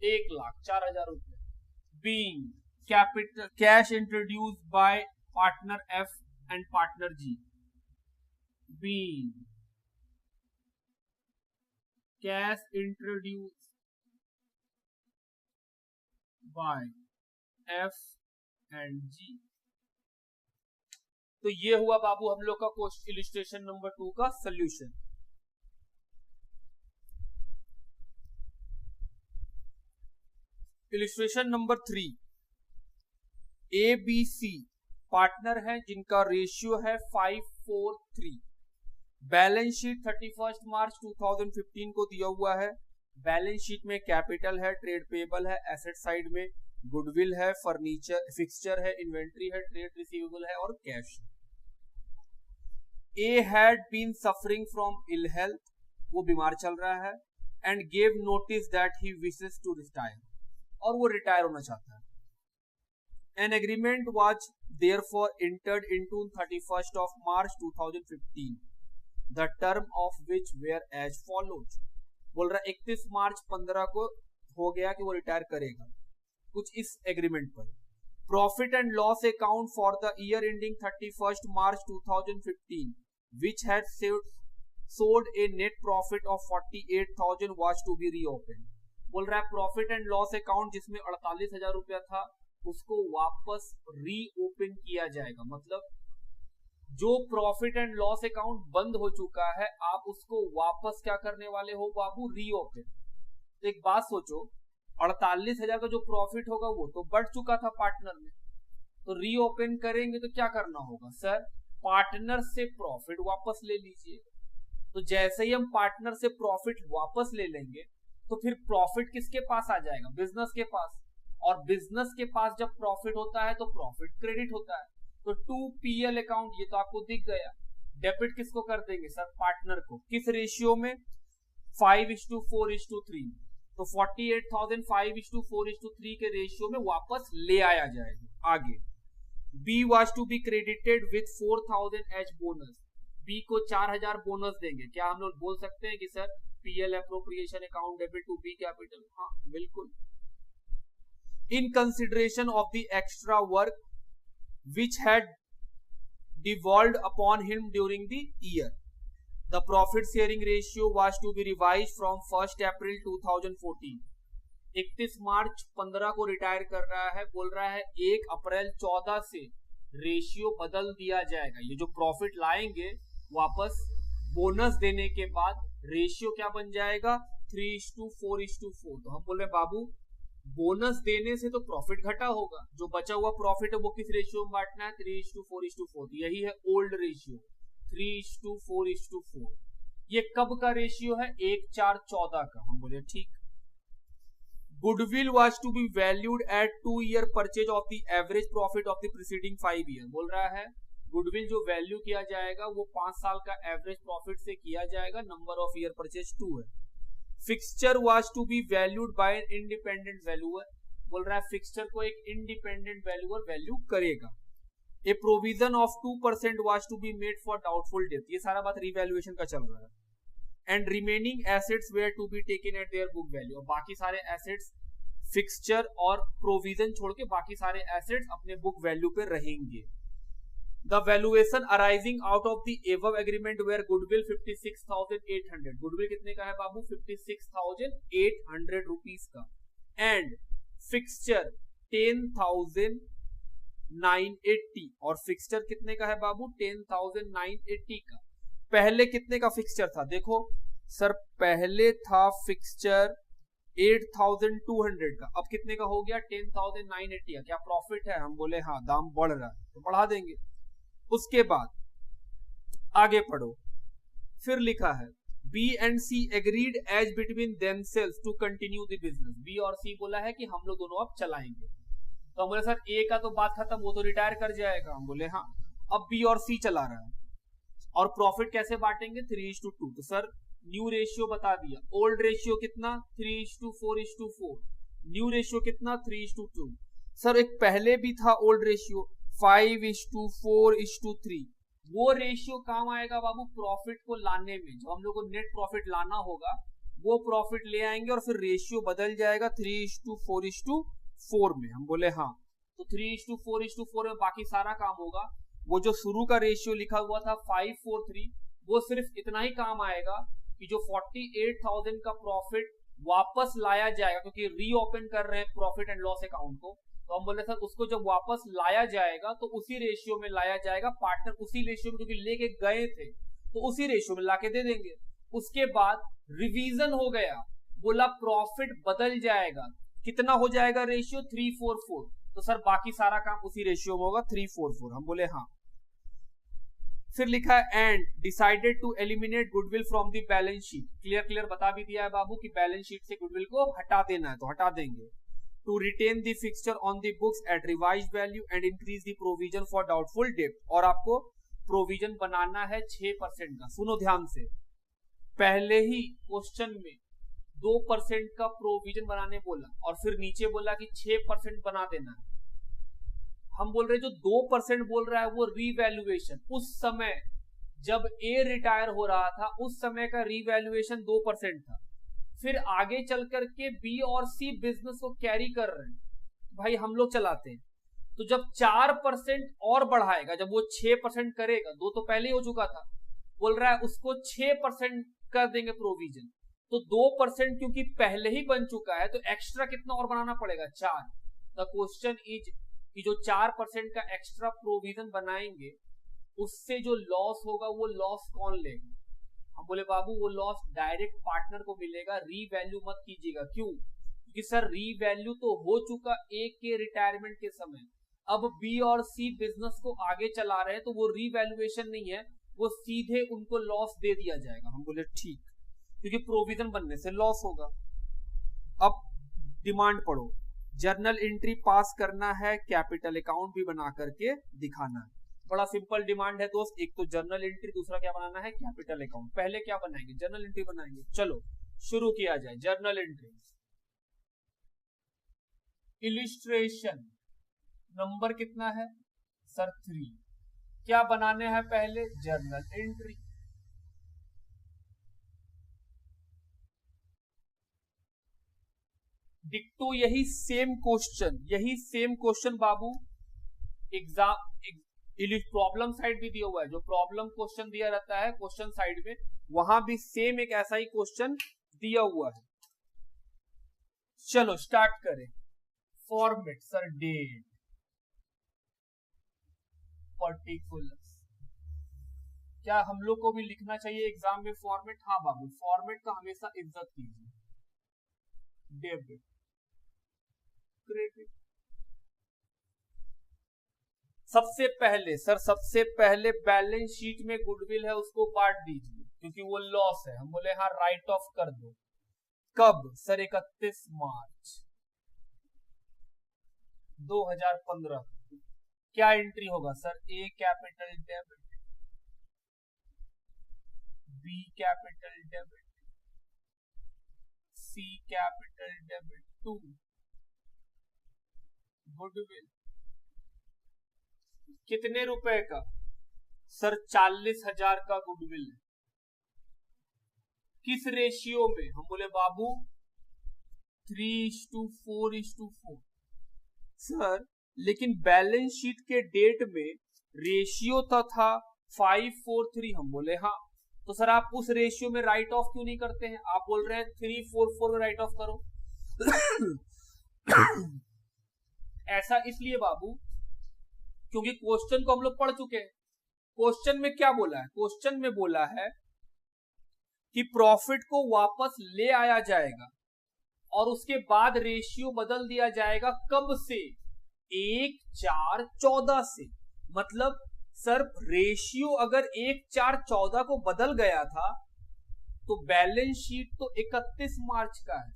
1,04,000 रुपए। Being capital cash introduced by partner F and partner G, being cash introduced by F and G। तो ये हुआ बाबू हम लोग का क्वेश्चन इलिस्ट्रेशन नंबर 2 का solution. Illustration number 3, A B C partner है जिनका रेशियो है 5:4:3। बैलेंस शीट 31 मार्च 2015 को दिया हुआ है। बैलेंस शीट में कैपिटल है, ट्रेड पेबल है, एसेट साइड में गुडविल है, फर्नीचर फिक्सचर है, इन्वेंट्री है, ट्रेड रिसीवेबल है और cash. A had been suffering from ill health, वो बीमार चल रहा है, and gave notice that he wishes to retire, और वो रिटायर होना चाहता है। An agreement was therefore entered into 31 of March 2015, the term of which were as follows। बोल रहा 31 मार्च 15 को हो गया कि वो रिटायर करेगा, कुछ इस एग्रीमेंट पर। Profit and loss account for the year ending 31 March 2015 which had sold a net profit of 48,000 was to be reopened। बोल रहा है प्रॉफिट एंड लॉस अकाउंट जिसमें 48,000 रुपया था उसको वापस रीओपन किया जाएगा। मतलब जो प्रॉफिट एंड लॉस अकाउंट बंद हो चुका है आप उसको वापस क्या करने वाले हो बाबू? रीओपन। तो एक बात सोचो, 48,000 का जो प्रॉफिट होगा वो तो बढ़ चुका था पार्टनर में, तो रीओपन करेंगे तो क्या करना होगा सर? पार्टनर से प्रॉफिट वापस ले लीजिए। तो जैसे ही हम पार्टनर से प्रॉफिट वापस ले लेंगे तो फिर प्रॉफिट किसके पास आ जाएगा? बिजनेस के पास, और बिजनेस के पास जब प्रॉफिट होता है तो प्रॉफिट क्रेडिट होता है। तो 2PL अकाउंट ये तो आपको दिख गया। डेबिट किसको कर देंगे सर? पार्टनर को। किस रेशियो में? 5:4:3। तो 48,000 5:4:3 के रेशियो में वापस ले आया जाएगा। आगे B was to be credited with 4,000 as bonus. B को 4,000 बोनस देंगे। क्या हम लोग बोल सकते हैं कि sir PL appropriation account debit to B capital? हाँ बिल्कुल। In consideration of the extra work which had devolved upon him during the year, the profit sharing ratio was to be revised from 1st April 2014। 31 मार्च 15 को रिटायर कर रहा है, बोल रहा है 1 अप्रैल 14 से रेशियो बदल दिया जाएगा। ये जो प्रॉफिट लाएंगे वापस बोनस देने के बाद रेशियो क्या बन जाएगा? 3:4:4। तो हम बोल रहे बाबू बोनस देने से तो प्रॉफिट घटा होगा, जो बचा हुआ प्रॉफिट है वो किस रेशियो में बांटना है? 3:4:4। यही है ओल्ड रेशियो 3:4:4। ये कब का रेशियो है? 1/4/14 का। हम बोले ठीक। Goodwill was to be valued at 2-year purchase of the average profit of the preceding 5 year। बोल रहा है गुडविल जो वैल्यू किया जाएगा वो 5 साल का एवरेज प्रॉफिट से किया जाएगा। नंबर ऑफ ईयर परचेज 2 है। Fixture was to be valued by an independent valuer. बोल रहा है फिक्सचर को एक इंडिपेंडेंट वैल्यूअर वैल्यू करेगा। A provision of 2% was to be made for doubtful debt. ये सारा बात रिवैल्यूएशन का चल रहा है। And remaining assets were to be taken at their book value. और बाकी सारे एसेट्स फिक्सचर और प्रोविजन छोड़ के बाकी सारे एसेट्स अपने बुक वैल्यू पे रहेंगे। The valuation arising out of the above agreement were goodwill 56,800. goodwill कितने का है बाबू? 56,800 रुपीस का. and fixture 10,980. और फिक्सचर कितने का है बाबू? 10,980 का. पहले कितने का फिक्सचर था? देखो सर, पहले था फिक्सचर 8,200 का. अब कितने का हो गया? 10,980 का. क्या प्रॉफिट है? हम बोले हाँ, दाम बढ़ रहा है तो बढ़ा देंगे. उसके बाद आगे पढ़ो. फिर लिखा है B and C agreed as between themselves to continue the business. B और सी बोला है कि हम लोग दोनों अब चलाएंगे. तो हम बोले सर ए का तो बात खत्म, वो तो रिटायर कर जाएगा. हम बोले हाँ. अब बी और सी चला रहा है. और प्रॉफिट कैसे बांटेंगे? 3:2. तो सर न्यू रेशियो बता दिया. ओल्ड रेशियो कितना? 3:4:4. न्यू रेशियो कितना? 3:2. सर एक पहले भी था ओल्ड रेशियो 5:4:3. वो रेशियो काम आएगा बाबू प्रॉफिट को लाने में. जो हम लोग को नेट प्रॉफिट लाना होगा वो प्रॉफिट ले आएंगे और फिर रेशियो बदल जाएगा 3:4:4 में. हम बोले हाँ. तो 3:4:4 में बाकी सारा काम होगा. वो जो शुरू का रेशियो लिखा हुआ था 5:4:3, वो सिर्फ इतना ही काम आएगा कि जो 48,000 का प्रॉफिट वापस लाया जाएगा, क्योंकि रीओपन कर रहे हैं प्रॉफिट एंड लॉस अकाउंट को. तो हम बोले सर उसको जब वापस लाया जाएगा तो उसी रेशियो में लाया जाएगा. पार्टनर उसी रेशियो में क्योंकि लेके गए थे तो उसी रेशियो में लाके दे देंगे. उसके बाद रिवीजन हो गया, बोला प्रॉफिट बदल जाएगा. कितना हो जाएगा रेशियो? 3:4:4. तो सर बाकी सारा काम उसी रेशियो में होगा 3:4:4. हम बोले हाँ. फिर लिखा है and decided to eliminate goodwill from the balance sheet. Clear बता भी दिया है बाबू कि बैलेंस शीट से गुडविल को हटा देना है तो हटा देंगे. To retain the fixture on the books at revised value and increase the provision for doubtful debt. और आपको प्रोविजन बनाना है 6% का. सुनो ध्यान से, पहले ही क्वेश्चन में 2% का प्रोविजन बनाने बोला और फिर नीचे बोला कि 6% बना देना है. हम बोल रहे जो 2% बोल रहा है वो रीवैल्यूएशन. उस समय जब ए रिटायर हो रहा था उस समय का रीवैल्यूएशन 2% था. फिर आगे चल करके बी और सी बिजनेस को कैरी कर रहे हैं, भाई हम लोग चलाते हैं. तो जब 4% और बढ़ाएगा, जब वो 6% करेगा, 2 तो पहले ही हो चुका था, बोल रहा है उसको 6% कर देंगे प्रोविजन. तो 2% क्योंकि पहले ही बन चुका है तो एक्स्ट्रा कितना और बनाना पड़ेगा? 4. द क्वेश्चन इज कि जो 4% का एक्स्ट्रा प्रोविजन बनाएंगे उससे जो लॉस होगा वो लॉस कौन लेगा? हम बोले बाबू वो लॉस डायरेक्ट पार्टनर को मिलेगा. रीवैल्यू मत कीजिएगा. क्यों? क्योंकि सर रीवैल्यू तो हो चुका ए के रिटायरमेंट के समय. अब बी और सी बिजनेस को आगे चला रहे हैं तो वो रीवैल्यूएशन नहीं है, वो सीधे उनको लॉस दे दिया जाएगा. हम बोले ठीक, क्योंकि प्रोविजन बनने से लॉस होगा. अब डिमांड पढ़ो. जर्नल एंट्री पास करना है, कैपिटल अकाउंट भी बना करके दिखाना है. बड़ा सिंपल डिमांड है दोस्त. एक तो जर्नल एंट्री, दूसरा क्या बनाना है? Capital account. पहले क्या बनाएंगे? जर्नल एंट्री बनाएंगे. चलो शुरू किया जाए. जर्नल एंट्री इलिस्ट्रेशन नंबर कितना है सर? 3. क्या बनाने हैं पहले? Journal entry. डिक्टो यही सेम क्वेश्चन बाबू एग्जाम प्रॉब्लम साइड भी दिया हुआ है. जो प्रॉब्लम क्वेश्चन दिया रहता है क्वेश्चन साइड में, वहां भी सेम एक ऐसा ही क्वेश्चन दिया हुआ है. चलो स्टार्ट करें. Format sir date particulars. क्या हम लोग को भी लिखना चाहिए एग्जाम में फॉर्मेट? हाँ बाबू, फॉर्मेट का हमेशा इज्जत कीजिए. Debit credit. सबसे पहले बैलेंस शीट में गुडविल है उसको बांट दीजिए क्योंकि वो लॉस है. हम बोले हाँ राइट ऑफ कर दो. कब सर? 31 मार्च 2015. क्या एंट्री होगा sir? A capital debit, B capital debit, C capital debit to goodwill. कितने रुपए का सर? 40,000 का गुडविल है. किस रेशियो में? हम बोले बाबू 3:4:4. सर लेकिन बैलेंस शीट के डेट में रेशियो था 543, हम बोले हाँ। तो सर आप उस रेशियो में राइट ऑफ क्यों नहीं करते हैं? आप बोल रहे हैं 344 में राइट ऑफ करो। ऐसा इसलिए बाबू क्योंकि क्वेश्चन को हम लोग पढ़ चुके हैं। क्वेश्चन में क्या बोला है? क्वेश्चन में बोला है कि प्रॉफिट को वापस ले आया जाएगा और उसके बाद रेशियो बदल दिया जाएगा। कब से? 1/4/14 से। मतलब सर रेशियो अगर 1/4/14 को बदल गया था तो बैलेंस शीट तो 31 मार्च का है,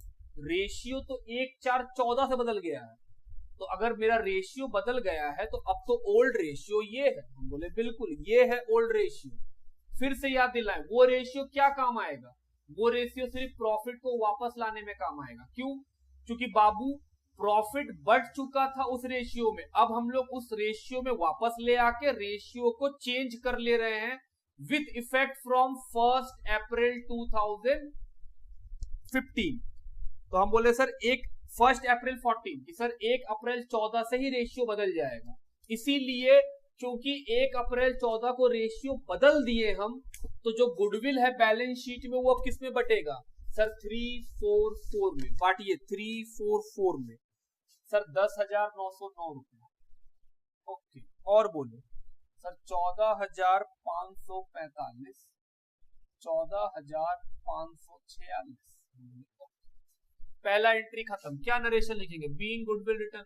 रेशियो तो 1/4/14 से बदल गया है। तो अगर मेरा रेशियो बदल गया है तो अब तो ओल्ड रेशियो ये है। हम बोले बिल्कुल ये है ओल्ड रेशियो। फिर से याद दिलाएं, वो रेशियो क्या काम आएगा? वो रेशियो सिर्फ प्रॉफिट को वापस लाने में काम आएगा। क्यों? क्योंकि बाबू प्रॉफिट बढ़ चुका था उस रेशियो में, अब हम लोग उस रेशियो में वापस ले आके रेशियो को चेंज कर ले रहे हैं विथ इफेक्ट फ्रॉम 1 अप्रैल 2015। तो हम बोले सर 1 अप्रैल 14 कि सर 1 अप्रैल 14 से ही रेशियो बदल जाएगा। इसीलिए क्योंकि 1 अप्रैल 14 को रेशियो बदल दिए हम, तो जो गुडविल है बैलेंस शीट में वो अब किस में बटेगा? सर 344 में बांटिए, 344 में सर 10,909 रुपया। ओके, और बोलो सर 14,545, 14,546। पहला एंट्री खत्म। क्या नरेशन लिखेंगे? Being goodwill return.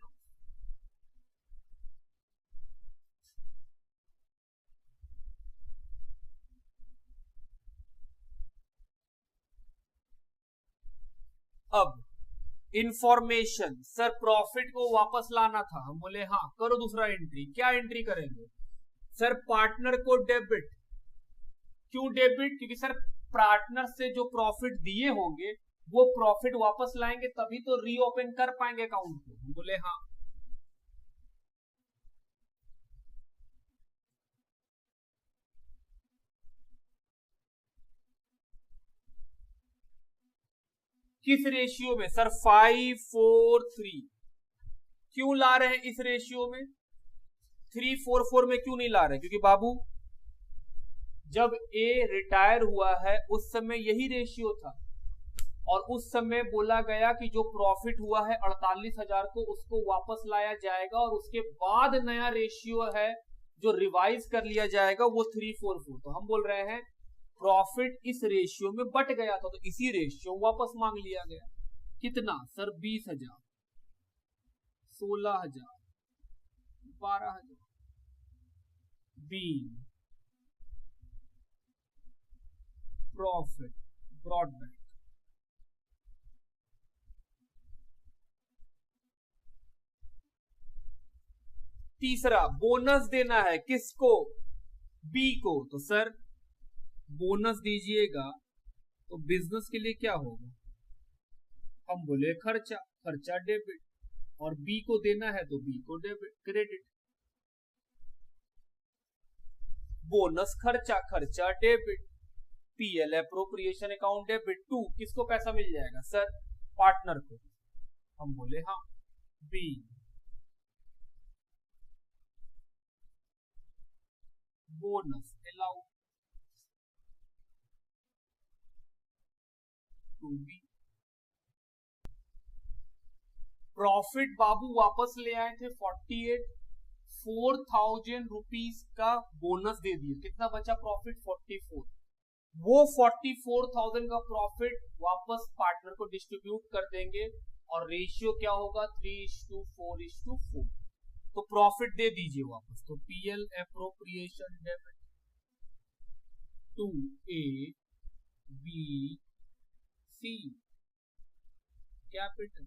अब इंफॉर्मेशन, सर प्रॉफिट को वापस लाना था, हम बोले हाँ करो दूसरा एंट्री। क्या एंट्री करेंगे? सर पार्टनर को डेबिट। क्यों डेबिट? क्योंकि सर पार्टनर से जो प्रॉफिट दिए होंगे वो प्रॉफिट वापस लाएंगे तभी तो रीओपन कर पाएंगे अकाउंट को। हम बोले हाँ। किस रेशियो में? सर 543। क्यों ला रहे हैं इस रेशियो में? 344 में क्यों नहीं ला रहे? क्योंकि बाबू जब ए रिटायर हुआ है उस समय यही रेशियो था और उस समय बोला गया कि जो प्रॉफिट हुआ है 48,000 को उसको वापस लाया जाएगा और उसके बाद नया रेशियो है जो रिवाइज कर लिया जाएगा वो 344। तो हम बोल रहे हैं प्रॉफिट इस रेशियो में बट गया था तो इसी रेशियो वापस मांग लिया गया। कितना? सर 20,000, 16,000, 12,000। B profit broadband. तीसरा बोनस देना है। किसको? बी को। तो सर बोनस दीजिएगा तो बिजनेस के लिए क्या होगा? हम बोले खर्चा, खर्चा डेबिट, और बी को देना है तो बी को डेबिट क्रेडिट। बोनस खर्चा, खर्चा debit, PL appropriation account debit to. किसको पैसा मिल जाएगा? सर पार्टनर को। हम बोले हाँ। B bonus allowed to be. Profit बाबू वापस ले आए थे 4,000 रुपीज का बोनस दे दिए। कितना बचा प्रॉफिट? 44। वो 44,000 का प्रॉफिट वापस पार्टनर को डिस्ट्रीब्यूट कर देंगे और रेशियो क्या होगा? 3:4:4। तो प्रॉफिट दे दीजिए वापस। तो PL appropriation debit to A B C capital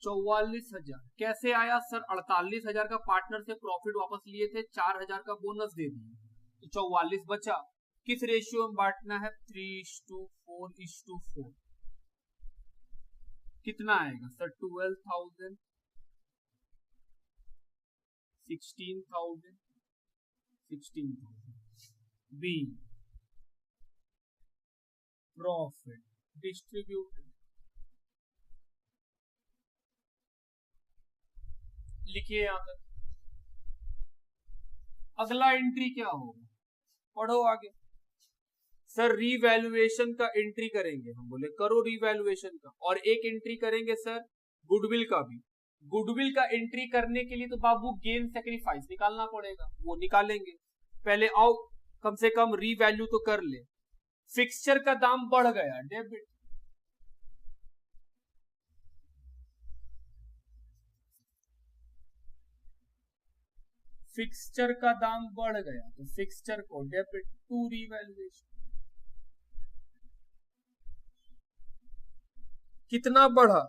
44,000। कैसे आया? सर 48,000 का पार्टनर से प्रॉफिट वापस लिए थे, 4,000 का बोनस दे दिए तो 44 बचा। किस रेशियो में बांटना है? 3:4:4। कितना आएगा? सर 12,000, 16,000, 16,000। B profit distributed. लिखिए यहां तक। अगला एंट्री क्या होगा, पढ़ो आगे। सर रीवैल्यूएशन का एंट्री करेंगे, हम बोले करो रीवैल्यूएशन का, और एक एंट्री करेंगे सर गुडविल का भी। गुडविल का एंट्री करने के लिए तो बाबू गेन सेक्रीफाइस निकालना पड़ेगा, वो निकालेंगे। पहले आओ कम से कम रीवैल्यू तो कर ले। फिक्सचर का दाम बढ़ गया, डेबिट। फिक्सचर का दाम बढ़ गया तो फिक्सचर को डेबिट टू रीवैल्यूएशन। कितना बढ़ा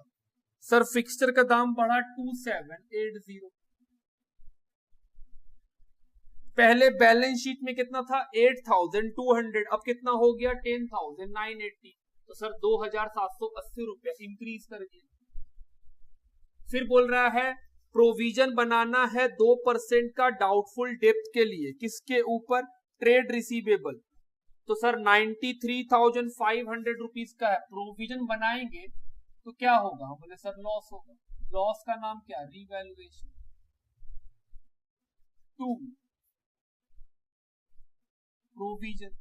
सर, फिक्सचर का दाम बढ़ा 2780। पहले बैलेंस शीट में कितना था 8200, अब कितना हो गया 10980, तो सर 2780 रुपया इंक्रीज कर दिया। फिर बोल रहा है प्रोविजन बनाना है 2% का डाउटफुल डेप्थ के लिए, किसके ऊपर, ट्रेड रिसीवेबल। तो सर 93,500 रुपीज का है, प्रोविजन बनाएंगे तो क्या होगा, हम बोले सर लॉस होगा। लॉस का नाम क्या, रीवैल्यूएशन टू प्रोविजन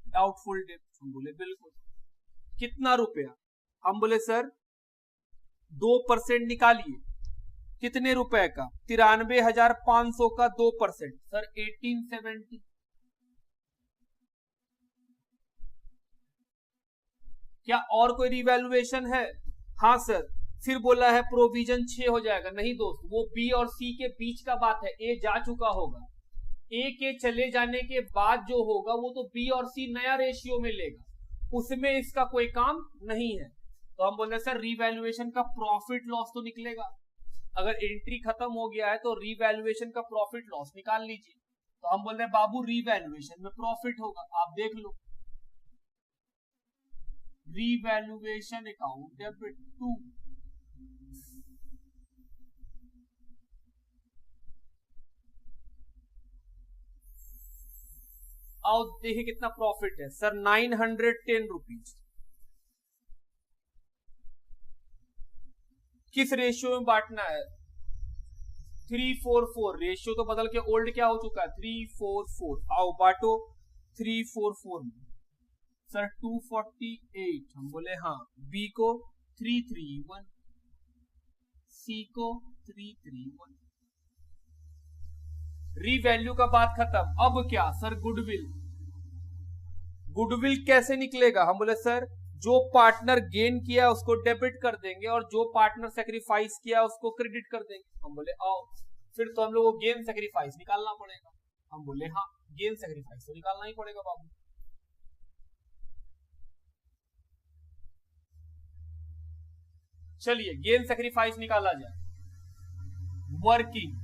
डाउटफुल डेप्थ। हम बोले बिल्कुल। कितना रुपया, हम बोले सर 2% निकालिए, कितने रुपए का, 93,500 का 2%, सर 1870। क्या और कोई रिवैल्यूएशन है, हाँ सर। फिर बोला है प्रोविजन 6 हो जाएगा, नहीं दोस्त, वो बी और सी के बीच का बात है, ए जा चुका होगा, ए के चले जाने के बाद जो होगा वो तो बी और सी नया रेशियो में लेगा, उसमें इसका कोई काम नहीं है। तो हम बोल रहे सर रीवैल्यूएशन का प्रॉफिट लॉस तो निकलेगा, अगर एंट्री खत्म हो गया है तो रीवैल्यूएशन का प्रॉफिट लॉस निकाल लीजिए। तो हम बोल रहे बाबू रीवैल्यूएशन में प्रॉफिट होगा, आप देख लो, रीवैल्यूएशन अकाउंट डेबिट टू आओ देखिए कितना प्रॉफिट है सर 910 रुपीज। किस रेशियो में बांटना है, 344, रेशियो तो बदल के ओल्ड क्या हो चुका है 344, आओ बांटो 344 में। सर 248, हम बोले हाँ, बी को 331, सी को 331। रीवैल्यू का बात खत्म। अब क्या सर, गुडविल। गुडविल कैसे निकलेगा, हम बोले सर जो पार्टनर गेन किया उसको डेबिट कर देंगे और जो पार्टनर सेक्रीफाइस किया उसको क्रेडिट कर देंगे। हम बोले आओ, फिर तो हम लोग को गेन सेक्रीफाइस निकालना पड़ेगा। हम बोले हाँ, गेन सेक्रीफाइस तो निकालना ही पड़ेगा बाबू। चलिए गेन सेक्रीफाइस निकाला जाए। Working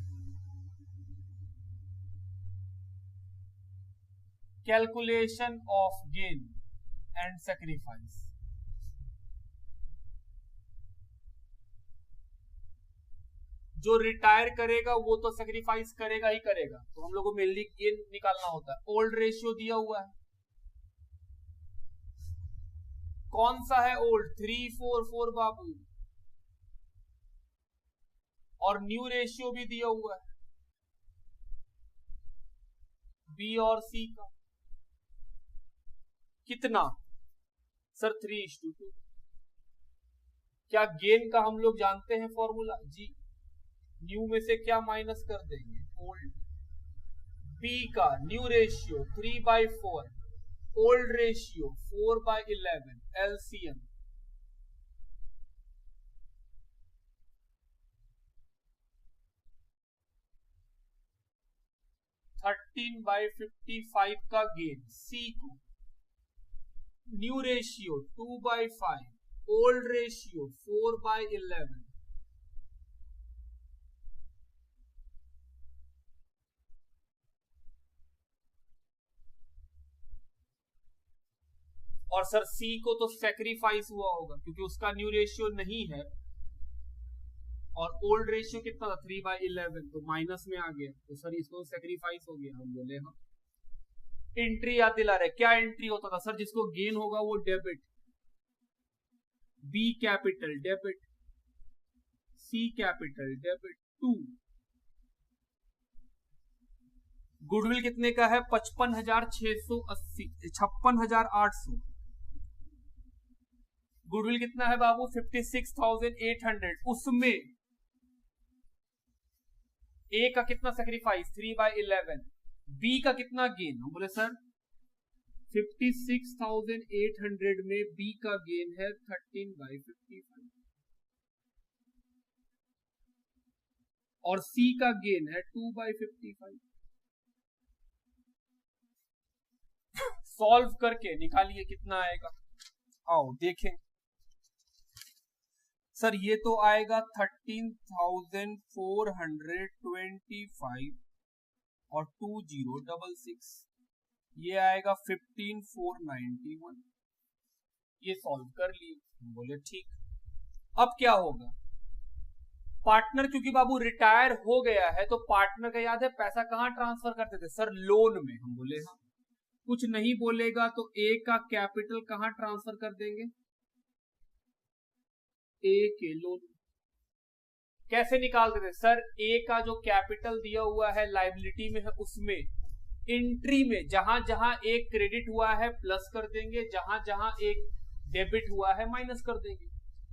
calculation of gain and sacrifice. जो रिटायर करेगा वो तो सेक्रीफाइस करेगा ही करेगा, तो हम लोग को मेनली गेन निकालना होता है। ओल्ड रेशियो दिया हुआ है, कौन सा है ओल्ड, 344 बाबू, और न्यू रेशियो भी दिया हुआ है बी और सी का। कितना सर 3:2। क्या गेन का हम लोग जानते हैं फॉर्मूला जी, न्यू में से क्या माइनस कर देंगे, ओल्ड। बी का new ratio 3/4, old ratio 4/11, LCM 13/55 का गेन। सी को न्यू रेशियो 2/5, ओल्ड रेशियो 4/11, और सर सी को तो सेक्रीफाइस हुआ होगा क्योंकि उसका न्यू रेशियो नहीं है, और ओल्ड रेशियो कितना था 3/11, तो माइनस में आ गया, तो सर इसको सेक्रीफाइस हो गया। हम बोले हाँ। एंट्री याद दिला रहे, क्या एंट्री होता था सर, जिसको गेन होगा वो debit, B capital debit, C capital debit 2। Goodwill कितने का है? 55,680, 56,800। गुडविल कितना है बाबू? 56,800। उसमें ए का कितना सेक्रीफाइस? 3/11। बी का कितना गेन? हम बोले सर 56,800 में बी का गेन है 13/55 और सी का गेन है 2/55। सॉल्व करके निकालिए कितना आएगा। आओ देखें सर, ये तो आएगा 13,425 और 2066, ये आएगा 15,491। ये सॉल्व कर लिए। बोले ठीक। अब क्या होगा? पार्टनर क्योंकि बाबू रिटायर हो गया है तो पार्टनर का याद है पैसा कहां ट्रांसफर करते थे? सर लोन में। हम बोले हाँ। कुछ नहीं बोलेगा तो ए का कैपिटल कहां ट्रांसफर कर देंगे? ए के लोन। कैसे निकालते थे? सर ए का जो कैपिटल दिया हुआ है लायबिलिटी में है, उसमें एंट्री में जहां जहां एक क्रेडिट हुआ है प्लस कर देंगे, जहां जहां एक डेबिट हुआ है माइनस कर देंगे।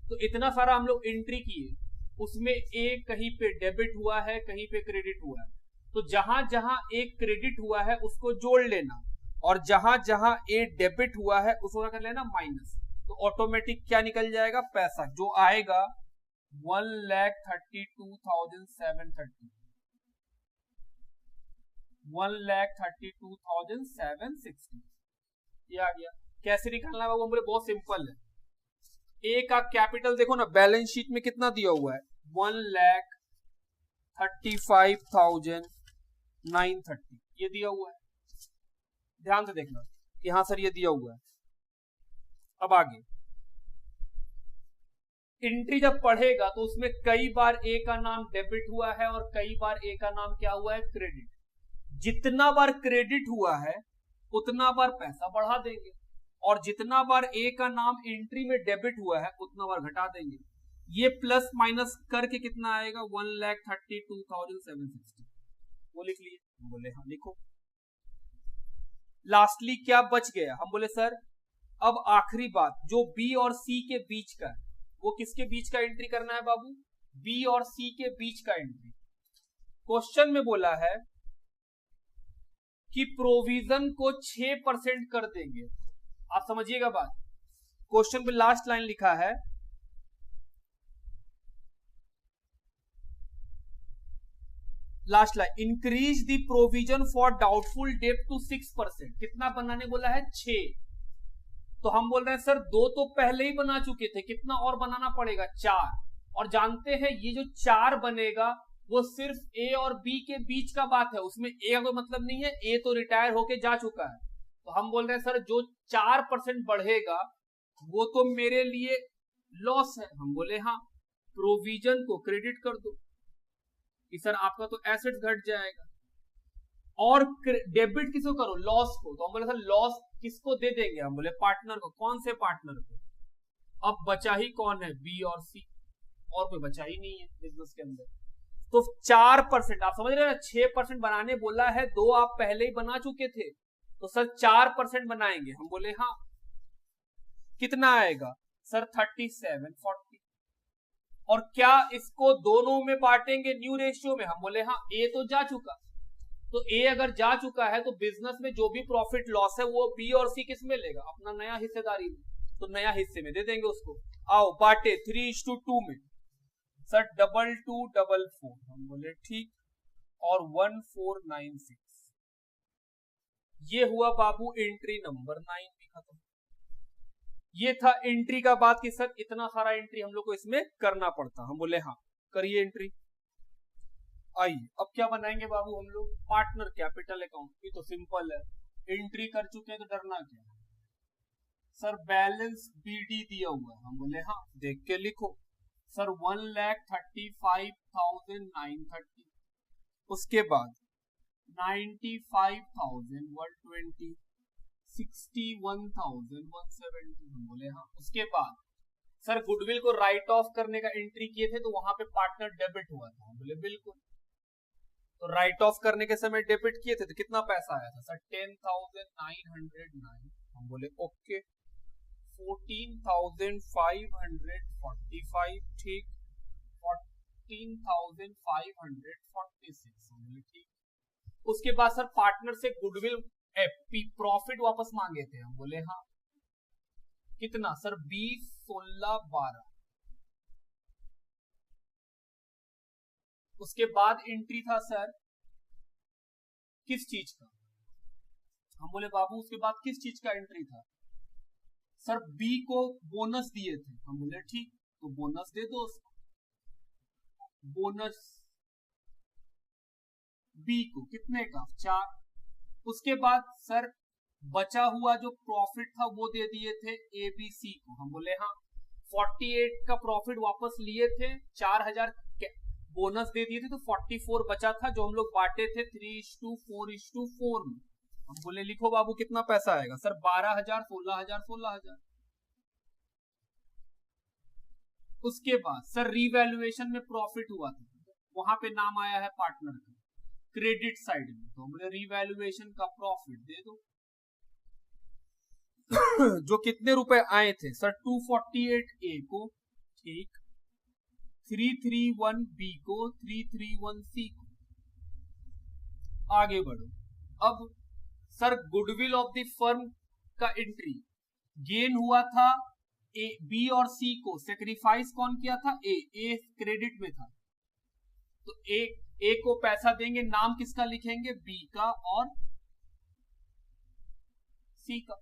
तो इतना सारा हम लोग एंट्री किए, उसमें ए कहीं पे डेबिट हुआ है, कहीं पे क्रेडिट हुआ है, तो जहां जहां एक क्रेडिट हुआ है उसको जोड़ लेना और जहां जहां ए डेबिट हुआ है उसको क्या कर लेना? माइनस। तो ऑटोमेटिक क्या निकल जाएगा? पैसा जो आएगा 1,32,730, 1,32,760 ये आ गया। कैसे निकालना है वो? बहुत सिंपल है। ए का कैपिटल देखो ना, बैलेंस शीट में कितना दिया हुआ है? 1,35,930 ये दिया हुआ है। ध्यान से देखना, यहां सर ये दिया हुआ है। अब आगे एंट्री जब पढ़ेगा तो उसमें कई बार ए का नाम डेबिट हुआ है और कई बार ए का नाम क्या हुआ है? क्रेडिट। जितना बार क्रेडिट हुआ है उतना बार पैसा बढ़ा देंगे और जितना बार ए का नाम एंट्री में डेबिट हुआ है उतना बार घटा देंगे। ये प्लस माइनस करके कितना आएगा? 1,32,760। वो लिख लिए? हम बोले हाँ लिखो। लास्टली क्या बच गया? हम बोले सर अब आखिरी बात जो बी और सी के बीच का है, वो किसके बीच का एंट्री करना है बाबू? बी और सी के बीच का एंट्री। क्वेश्चन में बोला है कि प्रोविजन को 6% कर देंगे। आप समझिएगा बात, क्वेश्चन पे लास्ट लाइन लिखा है last line, increase the provision for doubtful debt to 6%। कितना बनाने बोला है? 6। तो हम बोल रहे हैं सर 2 तो पहले ही बना चुके थे, कितना और बनाना पड़ेगा? 4। और जानते हैं ये जो 4 बनेगा वो सिर्फ ए और बी के बीच का बात है, उसमें ए का कोई मतलब नहीं है, ए तो रिटायर होके जा चुका है। तो हम बोल रहे हैं सर जो 4% बढ़ेगा वो तो मेरे लिए लॉस है। हम बोले हाँ, प्रोविजन को क्रेडिट कर दो कि सर आपका तो एसेट्स घट जाएगा। और डेबिट किसको करो? लॉस को। तो हम बोले सर लॉस किसको दे देंगे? हम बोले पार्टनर को। कौन से पार्टनर को? अब बचा ही कौन है? बी और सी, और कोई बचा ही नहीं है बिजनेस के अंदर। तो 4%, आप समझ रहे हैं? 6% बनाने बोला है, 2 आप पहले ही बना चुके थे, तो सर 4% बनाएंगे। हम बोले हाँ। कितना आएगा सर? 3740। और क्या इसको दोनों में बांटेंगे न्यू रेशियो में? हम बोले हाँ। ए तो जा चुका, तो ए अगर जा चुका है तो बिजनेस में जो भी प्रॉफिट लॉस है वो बी और सी किस में लेगा? अपना नया हिस्सेदारी में। तो नया हिस्से में दे देंगे उसको। आओ बांटे 3:2 में। सर 2244। हम बोले ठीक। और 1496। ये हुआ बाबू एंट्री नंबर 9 भी खत्म। ये था एंट्री का बात कि सर इतना सारा एंट्री हम लोग को इसमें करना पड़ता। हम बोले हाँ करिए एंट्री। आइए अब क्या बनाएंगे बाबू हम लोग? Partner capital account. ये तो सिंपल है, एंट्री कर चुके हैं तो डरना क्या? सर बैलेंस बीडी दिया हुआ है। हम बोले हाँ, देख के लिखो। सर 1,35,930, उसके बाद 95,120, 61,170। हम बोले हाँ। उसके बाद सर गुडविल को राइट ऑफ करने का एंट्री किए थे तो वहां पे पार्टनर डेबिट हुआ था। बोले बिल्कुल। तो राइट ऑफ करने के समय डेबिट किए थे तो कितना पैसा आया था सर? 10,909। हम बोले ओके। 14,545 ठीक। 14,546 हम बोले ठीक। उसके बाद सर पार्टनर से गुडविल प्रॉफिट वापस मांगे थे। हम बोले हाँ। कितना सर? 20, 16, 12। उसके बाद एंट्री था सर किस चीज का? हम बोले बाबू उसके बाद किस चीज का एंट्री था? सर बी को बोनस दिए थे। हम बोले ठीक, तो बोनस दे दो उसको। बोनस बी को कितने का? 4। उसके बाद सर बचा हुआ जो प्रॉफिट था वो दे दिए थे एबीसी को। हम बोले हाँ। 48 का प्रॉफिट वापस लिए थे, 4000 बोनस दे दिए थे, तो 44 बचा था जो हम लोग बांटे थे 3:4:4 में। हम बोले लिखो बाबू कितना पैसा आएगा? सर 12,000, 16,000, 16,000। उसके बाद सर रीवैल्यूएशन में प्रॉफिट हुआ था, वहां पे नाम आया है पार्टनर का क्रेडिट साइड में, तो हमने रीवैल्यूएशन का प्रॉफिट दे दो। जो कितने रुपए आए थे सर? 248 ए को ठीक, 331 बी को, 331 सी को। आगे बढ़ो। अब sir goodwill of the firm का एंट्री गेन हुआ था ए, बी और सी को सेक्रीफाइस कौन किया था? ए क्रेडिट में था, तो ए को पैसा देंगे, नाम किसका लिखेंगे? बी का और सी का।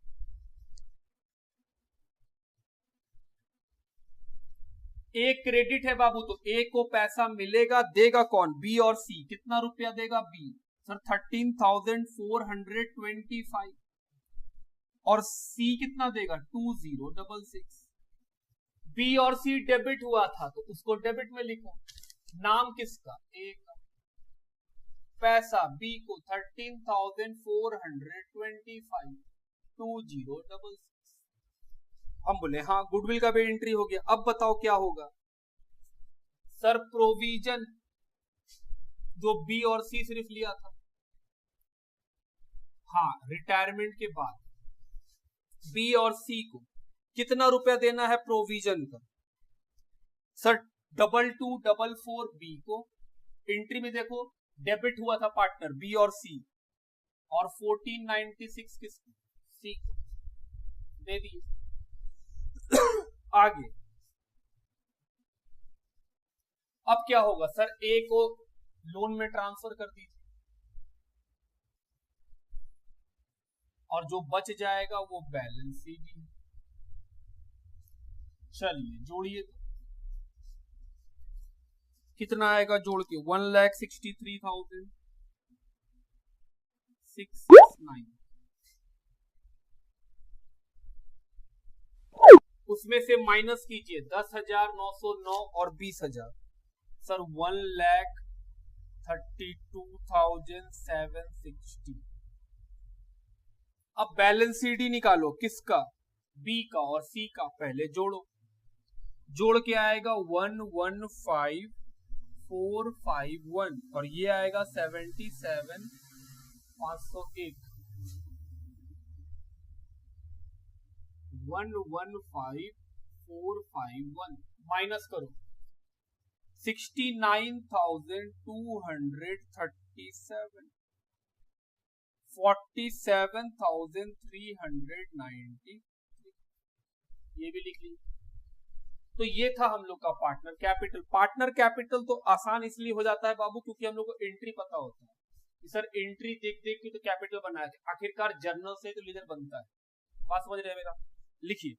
ए क्रेडिट है बाबू, तो ए को पैसा मिलेगा, देगा कौन? बी और सी। कितना रुपया देगा बी? सर 13,425। और सी कितना देगा? 2066। बी और सी डेबिट हुआ था तो उसको डेबिट में लिखो। नाम किसका? ए का। पैसा बी को 13,425, 2066। हम बोले हाँ गुडविल का भी एंट्री हो गया। अब बताओ क्या होगा? सर प्रोविजन जो बी और सी सिर्फ लिया था, हाँ रिटायरमेंट के बाद बी और सी को कितना रुपया देना है प्रोविजन का? सर 2244 बी को। एंट्री में देखो डेबिट हुआ था पार्टनर बी और सी, और 1496 किसको? सी को दे दिए। आगे अब क्या होगा सर? ए को लोन में ट्रांसफर कर दीजिए और जो बच जाएगा वो बैलेंस शीट है। चलिए जोड़िए तो कितना आएगा जोड़ के? 1,63,669। उसमें से माइनस कीजिए 10,909 और 20,000। सर 1,32,760। अब बैलेंस शीट ही निकालो किसका? बी का और सी का। पहले जोड़ो, जोड़ के आएगा 1,15,451 और ये आएगा 77,501। 1,15,451 माइनस करो 69,237, 47,390। ये भी लिख लीजिए। तो ये था हम लोग का पार्टनर कैपिटल। पार्टनर कैपिटल तो आसान इसलिए हो जाता है बाबू क्योंकि हम लोग को एंट्री पता होता है कि सर एंट्री देख देख के तो कैपिटल बनाया, आखिरकार जर्नल से तो लीडर बनता है। बात समझ रहे हैं मेरा? लिखिए